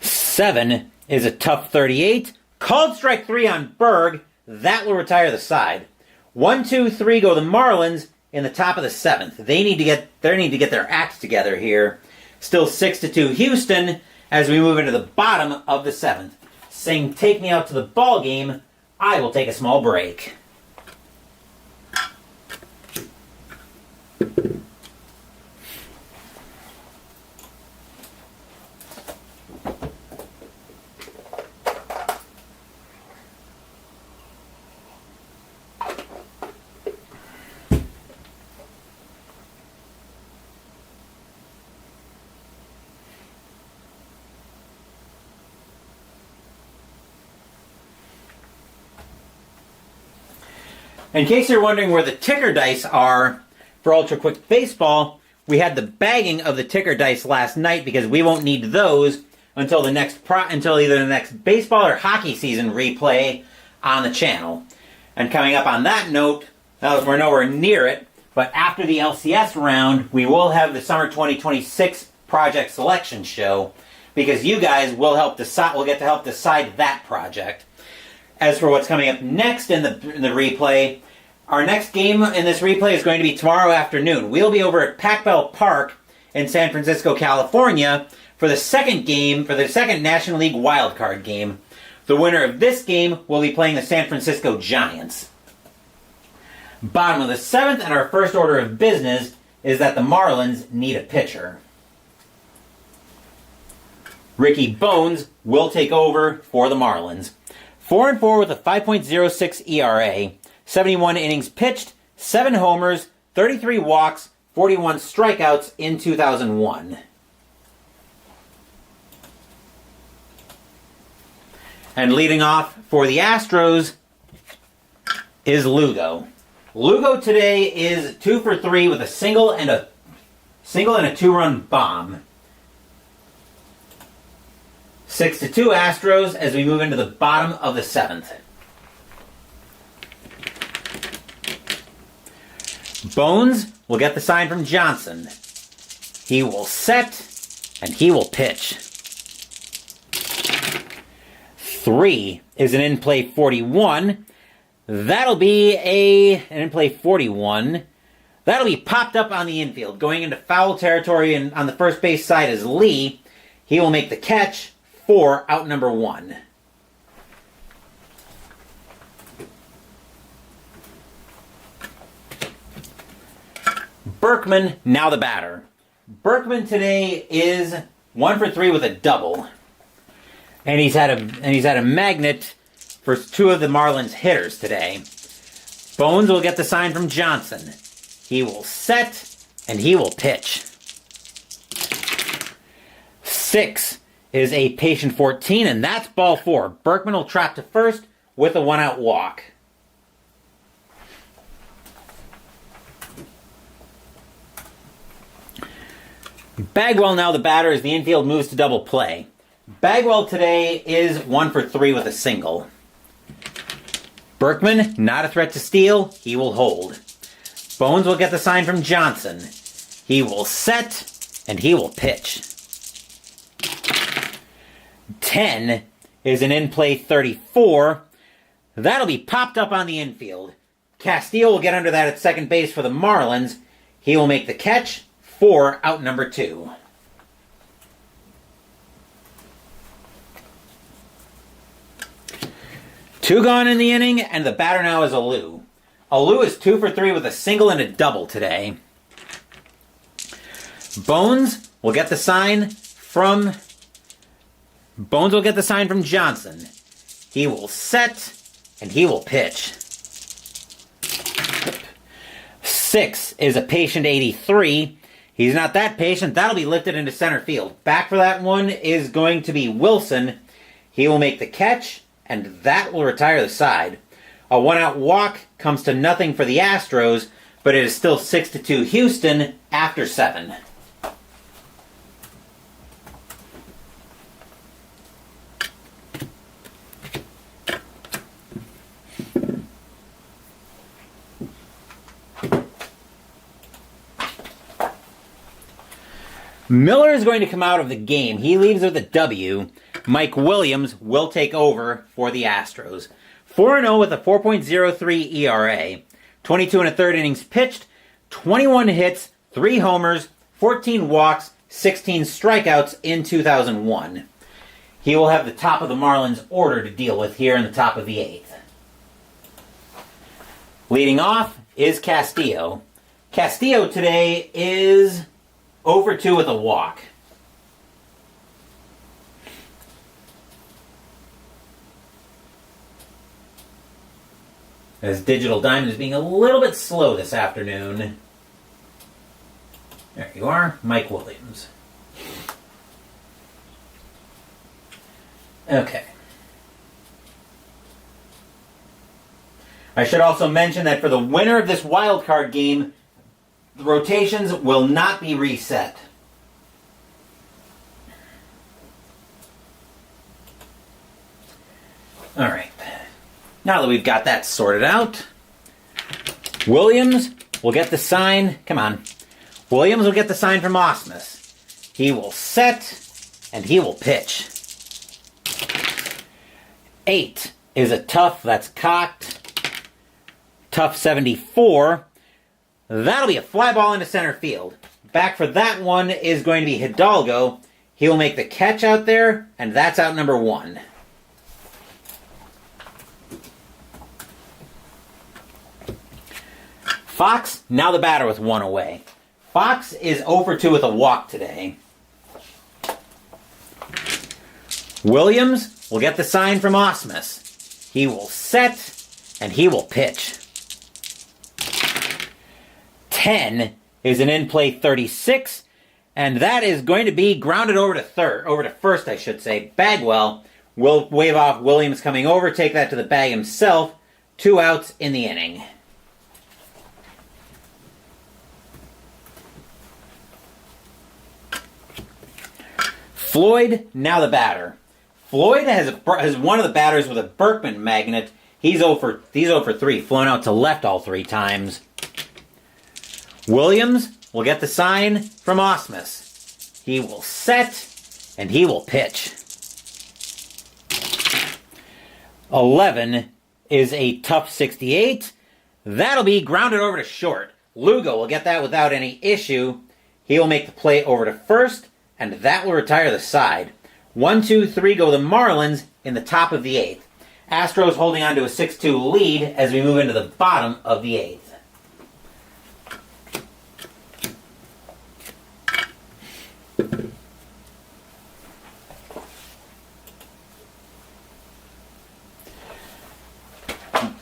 7 is a tough 38. Called strike 3 on Berg. That will retire the side. 1, 2, 3 go the Marlins in the top of the 7th. They need to get their acts together here. Still 6-2 Houston as we move into the bottom of the 7th. Saying take me out to the ball game. I will take a small break. In case you're wondering where the ticker dice are for Ultra Quick Baseball, we had the bagging of the ticker dice last night because we won't need those until either the next baseball or hockey season replay on the channel. And coming up on that note, we're nowhere near it, but after the LCS round, we will have the Summer 2026 Project Selection Show because you guys will get to help decide that project. As for what's coming up next in the replay, our next game in this replay is going to be tomorrow afternoon. We'll be over at Pac Bell Park in San Francisco, California for the second National League wildcard game. The winner of this game will be playing the San Francisco Giants. Bottom of the 7th, and our first order of business is that the Marlins need a pitcher. Ricky Bones will take over for the Marlins. 4-4 with a 5.06 ERA, 71 innings pitched, 7 homers, 33 walks, 41 strikeouts in 2001. And leading off for the Astros is Lugo. Lugo today is 2 for 3 with a single and a 2-run bomb. 6-2 Astros as we move into the bottom of the 7th. Bones will get the sign from Johnson. He will set and he will pitch. 3 is an in-play 41. That'll be an in-play 41. That'll be popped up on the infield. Going into foul territory and on the first base side is Lee. He will make the catch for out number 1. Berkman, now the batter. Berkman today is 1 for 3 with a double. And he's had a magnet for 2 of the Marlins hitters today. Bones will get the sign from Johnson. He will set and he will pitch. 6 is a patient 14, and that's ball 4. Berkman will trot to first with a 1-out walk. Bagwell, now the batter, as the infield moves to double play. Bagwell today is 1 for 3 with a single. Berkman, not a threat to steal. He will hold. Bones will get the sign from Johnson. He will set and he will pitch. 10 is an in-play 34. That'll be popped up on the infield. Castillo will get under that at second base for the Marlins. He will make the catch for out number 2. Two gone in the inning, and the batter now is HOU. HOU is 2 for 3 with a single and a double today. Bones will get the sign from Johnson. He will set and he will pitch. 6 is a patient 83. He's not that patient. That'll be lifted into center field. Back for that one is going to be Wilson. He will make the catch, and that will retire the side. A 1-out walk comes to nothing for the Astros, but it is still 6-2 Houston after 7. Miller is going to come out of the game. He leaves with a W. Mike Williams will take over for the Astros. 4-0 with a 4.03 ERA. 22 and a third innings pitched, 21 hits, 3 homers, 14 walks, 16 strikeouts in 2001. He will have the top of the Marlins order to deal with here in the top of the 8th. Leading off is Castillo. Castillo today is 0 for 2 with a walk. As Digital Diamond is being a little bit slow this afternoon. There you are, Mike Williams. Okay. I should also mention that for the winner of this wild card game, the rotations will not be reset. All right. Now that we've got that sorted out, Williams will get the sign. Come on. Williams will get the sign from Osmus. He will set and he will pitch. 8 is a tough, that's cocked. Tough 74. That'll be a fly ball into center field. Back for that one is going to be Hidalgo. He will make the catch out there, and that's out number 1. Fox, now the batter with 1 away. Fox is 0 for 2 with a walk today. Williams will get the sign from Osmus. He will set, and he will pitch. 10 is an in-play 36, and that is going to be grounded over to first, I should say. Bagwell will wave off Williams coming over, take that to the bag himself. 2 outs in the inning. Floyd, now the batter. Floyd has one of the batters with a Berkman magnet. He's 0 for 3, flown out to left all 3 times. Williams will get the sign from Ausmus. He will set, and he will pitch. 11 is a tough 68. That'll be grounded over to short. Lugo will get that without any issue. He will make the play over to first, and that will retire the side. 1, 2, 3 go the Marlins in the top of the 8th. Astros holding on to a 6-2 lead as we move into the bottom of the 8th.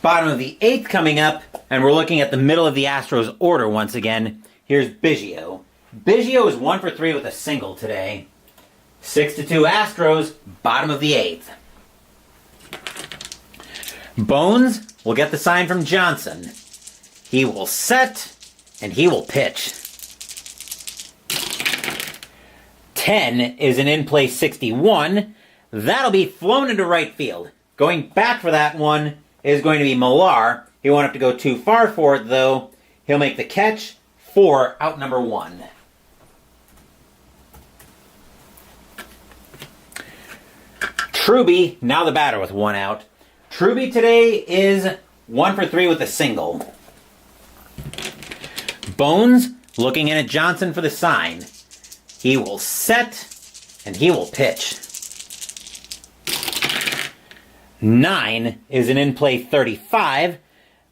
Bottom of the 8th coming up, and we're looking at the middle of the Astros order once again. Here's Biggio. Biggio is 1 for 3 with a single today. 6-2 Astros, bottom of the 8th. Bones will get the sign from Johnson. He will set, and he will pitch. 10 is an in-play 61. That'll be flown into right field. Going back for that one is going to be Millar. He won't have to go too far for it, though. He'll make the catch for out number 1. Truby, now the batter with 1 out. Truby today is 1 for 3 with a single. Bones looking in at Johnson for the sign. He will set, and he will pitch. 9 is an in-play 35.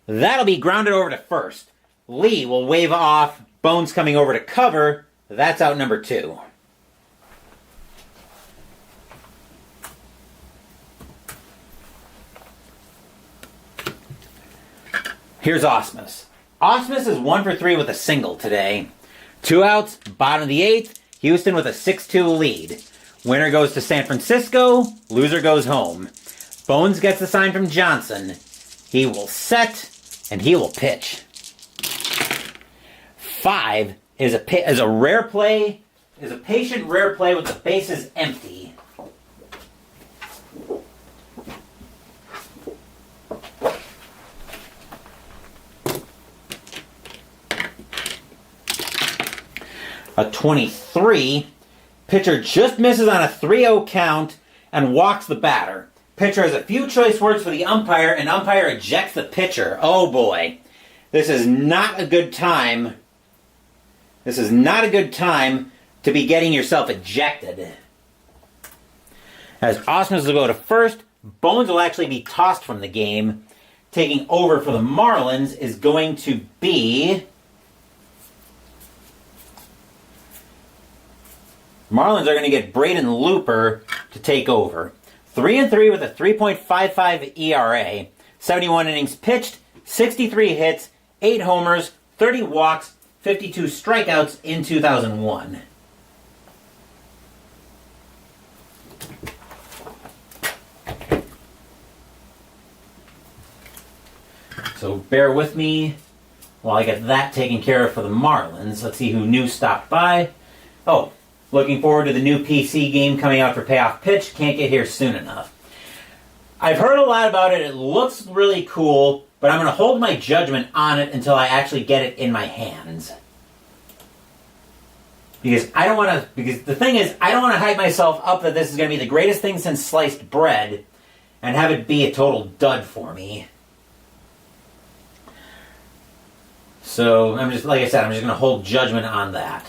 That'll be grounded over to first. Lee will wave off. Bones coming over to cover. That's out number 2. Here's Ausmus. Ausmus is 1 for 3 with a single today. 2 outs, bottom of the 8th. Houston with a 6-2 lead. Winner goes to San Francisco. Loser goes home. Bones gets the sign from Johnson. He will set, and he will pitch. 5 is a rare play. Is a patient rare play with the bases empty. A 23. Pitcher just misses on a 3-0 count and walks the batter. Pitcher has a few choice words for the umpire, and umpire ejects the pitcher. Oh boy. This is not a good time. This is not a good time to be getting yourself ejected. As Ausmus will go to first, Bones will actually be tossed from the game. Taking over for the Marlins is going to be... Marlins are going to get Braden Looper to take over. 3-3 with a 3.55 ERA. 71 innings pitched, 63 hits, 8 homers, 30 walks, 52 strikeouts in 2001. So bear with me while I get that taken care of for the Marlins. Let's see who new stopped by. Oh, looking forward to the new PC game coming out for Payoff Pitch. Can't get here soon enough. I've heard a lot about it. It looks really cool, but I'm going to hold my judgment on it until I actually get it in my hands. Because the thing is, I don't want to hype myself up that this is going to be the greatest thing since sliced bread and have it be a total dud for me. So, like I said, I'm just going to hold judgment on that.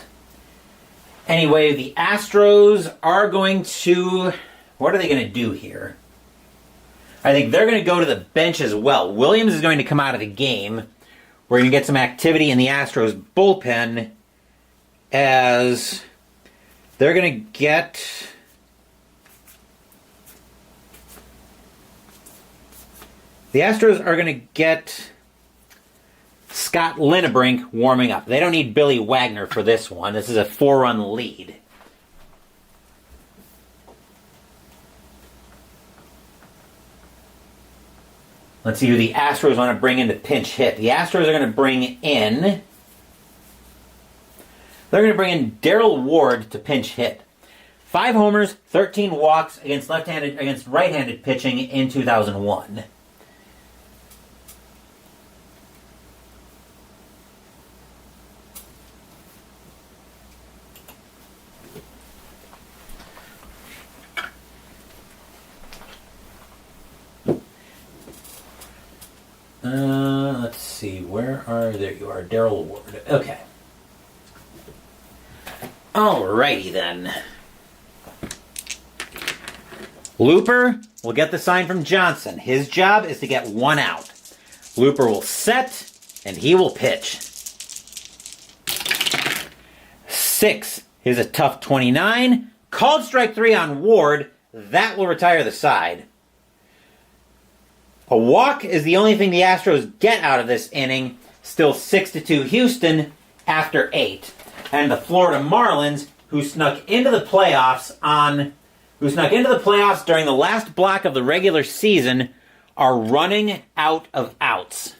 Anyway, the Astros are going to... What are they going to do here? I think they're going to go to the bench as well. Williams is going to come out of the game. We're going to get some activity in the Astros bullpen as they're going to get... The Astros are going to get Scott Linebrink warming up. They don't need Billy Wagner for this one. This is a 4-run lead. Let's see who the Astros want to bring in to pinch hit. The Astros are going to bring in... They're going to bring in Darrell Ward to pinch hit. 5 homers, 13 walks against right-handed pitching in 2001. Let's see, where are... There you are, Darrell Ward. Okay. Alrighty then. Looper will get the sign from Johnson. His job is to get 1 out. Looper will set, and he will pitch. 6 is a tough 29. Called strike 3 on Ward. That will retire the side. A walk is the only thing the Astros get out of this inning. Still 6-2 Houston after 8. And the Florida Marlins, who snuck into the playoffs during the last block of the regular season, are running out of outs.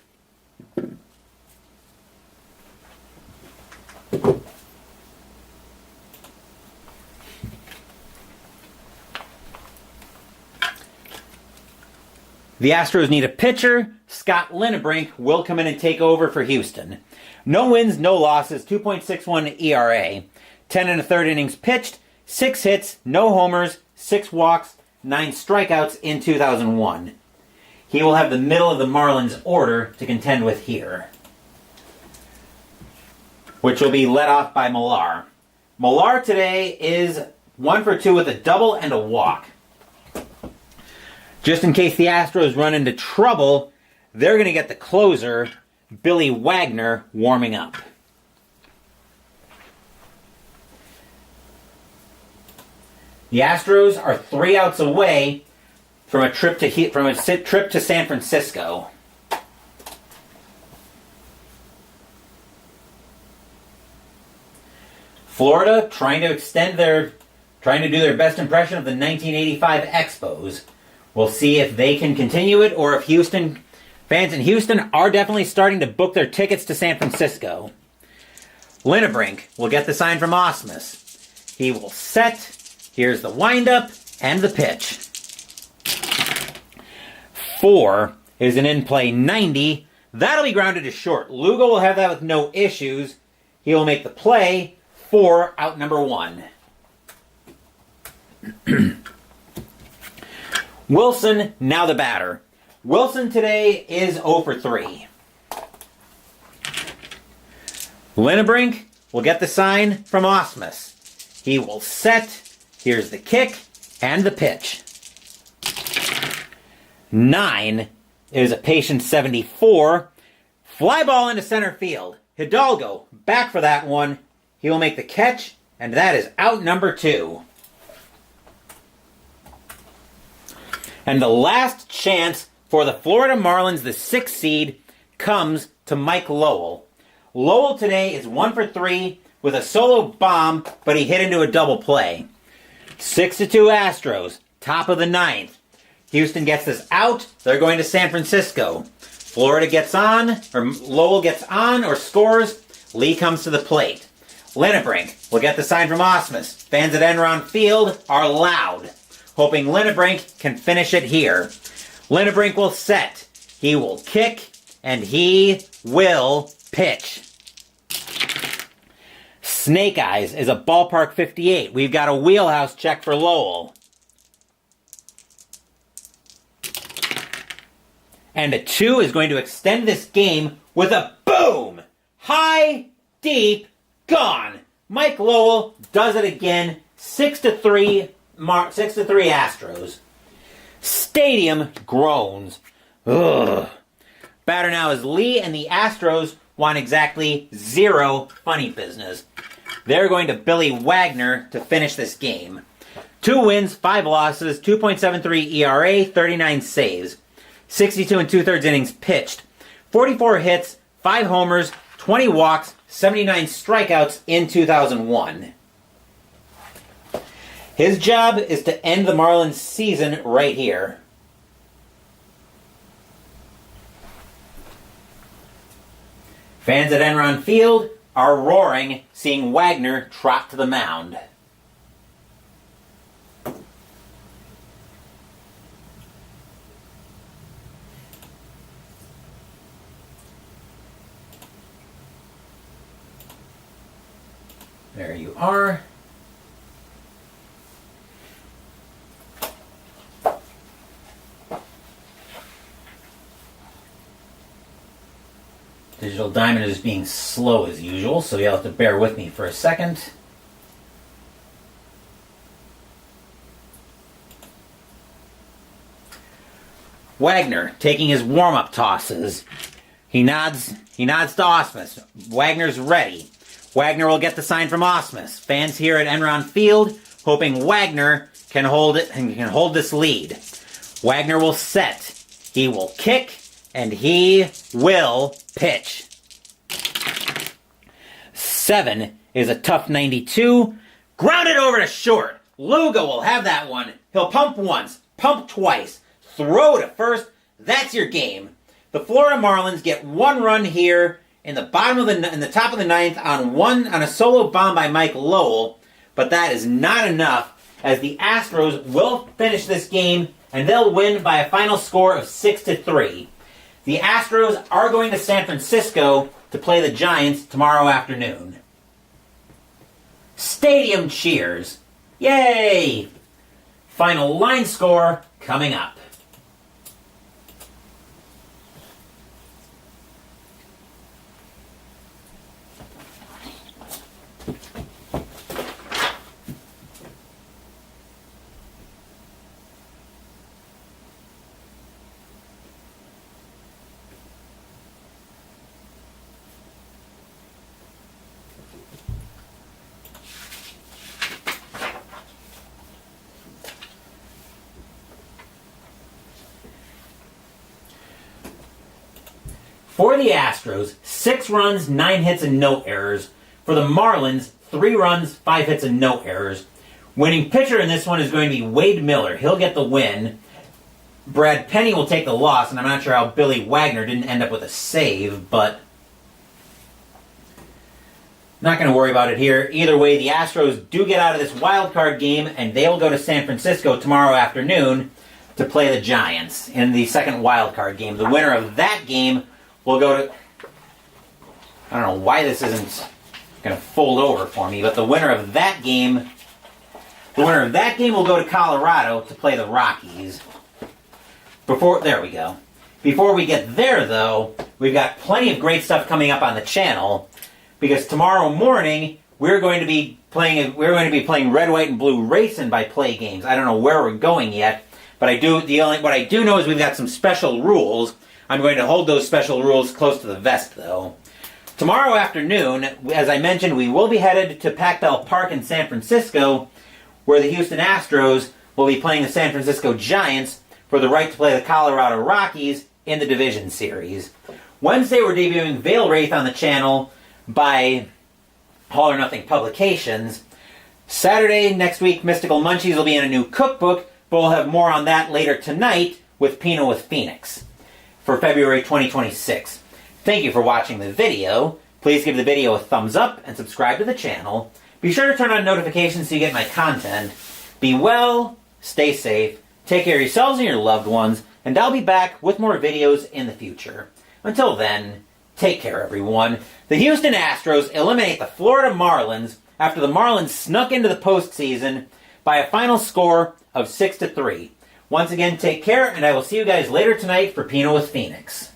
The Astros need a pitcher. Scott Linebrink will come in and take over for Houston. No wins, no losses, 2.61 ERA. 10 1/3 innings pitched, 6 hits, no homers, 6 walks, 9 strikeouts in 2001. He will have the middle of the Marlins order to contend with here, which will be led off by Millar. Millar today is 1 for 2 with a double and a walk. Just in case the Astros run into trouble, they're going to get the closer, Billy Wagner, warming up. The Astros are 3 outs away from a trip to San Francisco. Florida trying to do their best impression of the 1985 Expos. We'll see if they can continue it, or if fans in Houston are definitely starting to book their tickets to San Francisco. Linebrink will get the sign from Osmus. He will set. Here's the windup and the pitch. 4 is an in-play 90. That'll be grounded to short. Lugo will have that with no issues. He will make the play for out number 1. Wilson, now the batter. Wilson today is 0 for 3. Linebrink will get the sign from Osmus. He will set. Here's the kick and the pitch. 9 is a patient 74. Fly ball into center field. Hidalgo back for that one. He will make the catch, and that is out number 2. And the last chance for the Florida Marlins, the 6th seed, comes to Mike Lowell. Lowell today is 1 for 3 with a solo bomb, but he hit into a double play. 6-2 Astros, top of the 9th. Houston gets this out. They're going to San Francisco. Florida gets on, or Lowell gets on or scores. Lee comes to the plate. Linebrink will get the sign from Osmus. Fans at Enron Field are loud, hoping Linebrink can finish it here. Linebrink will set. He will kick, and he will pitch. Snake Eyes is a ballpark 58. We've got a wheelhouse check for Lowell. And a 2 is going to extend this game with a boom! High, deep, gone. Mike Lowell does it again. 6-3 Astros. Stadium groans. Ugh. Batter now is Lee, and the Astros want exactly 0 funny business. They're going to Billy Wagner to finish this game. 2 wins, 5 losses, 2.73 ERA, 39 saves. 62 2/3 innings pitched. 44 hits, 5 homers, 20 walks, 79 strikeouts in 2001. His job is to end the Marlins season right here. Fans at Enron Field are roaring, seeing Wagner trot to the mound. There you are. Digital Diamond is being slow as usual, so you'll have to bear with me for a second. Wagner taking his warm-up tosses. He nods to Ausmus. Wagner's ready. Wagner will get the sign from Ausmus. Fans here at Enron Field hoping Wagner can hold it and can hold this lead. Wagner will set. He will kick and he will pitch. 7 is a tough 92. Grounded over to short. Lugo will have that one. He'll pump once, pump twice, throw to first. That's your game. The Florida Marlins get 1 run here in the top of the 9th on a solo bomb by Mike Lowell, but that is not enough, as the Astros will finish this game and they'll win by a final score of 6-3. The Astros are going to San Francisco to play the Giants tomorrow afternoon. Stadium cheers. Yay! Final line score coming up. For the Astros, 6 runs, 9 hits, and no errors. For the Marlins, 3 runs, 5 hits, and no errors. Winning pitcher in this one is going to be Wade Miller. He'll get the win. Brad Penny will take the loss, and I'm not sure how Billy Wagner didn't end up with a save, but not going to worry about it here. Either way, the Astros do get out of this wild card game, and they will go to San Francisco tomorrow afternoon to play the Giants in the second wild card game. The winner of that game will go to... I don't know why this isn't going to fold over for me, but the winner of that game will go to Colorado to play the Rockies. There we go. Before we get there, though, we've got plenty of great stuff coming up on the channel, because tomorrow morning we're going to be playing Red, White, and Blue Racing by Play Games. I don't know where we're going yet, but what I do know is we've got some special rules. I'm going to hold those special rules close to the vest, though. Tomorrow afternoon, as I mentioned, we will be headed to Pac Bell Park in San Francisco, where the Houston Astros will be playing the San Francisco Giants for the right to play the Colorado Rockies in the Division Series. Wednesday, we're debuting Veil Wraith on the channel by All or Nothing Publications. Saturday, next week, Mystical Munchies will be in a new cookbook, but we'll have more on that later tonight with Pinot with Phoenix for February 2026. Thank you for watching the video. Please give the video a thumbs up and subscribe to the channel. Be sure to turn on notifications so you get my content. Be well, stay safe, take care of yourselves and your loved ones, and I'll be back with more videos in the future. Until then, take care, everyone. The Houston Astros eliminate the Florida Marlins after the Marlins snuck into the postseason by a final score of 6-3. Once again, take care, and I will see you guys later tonight for Pinot with Phoenix.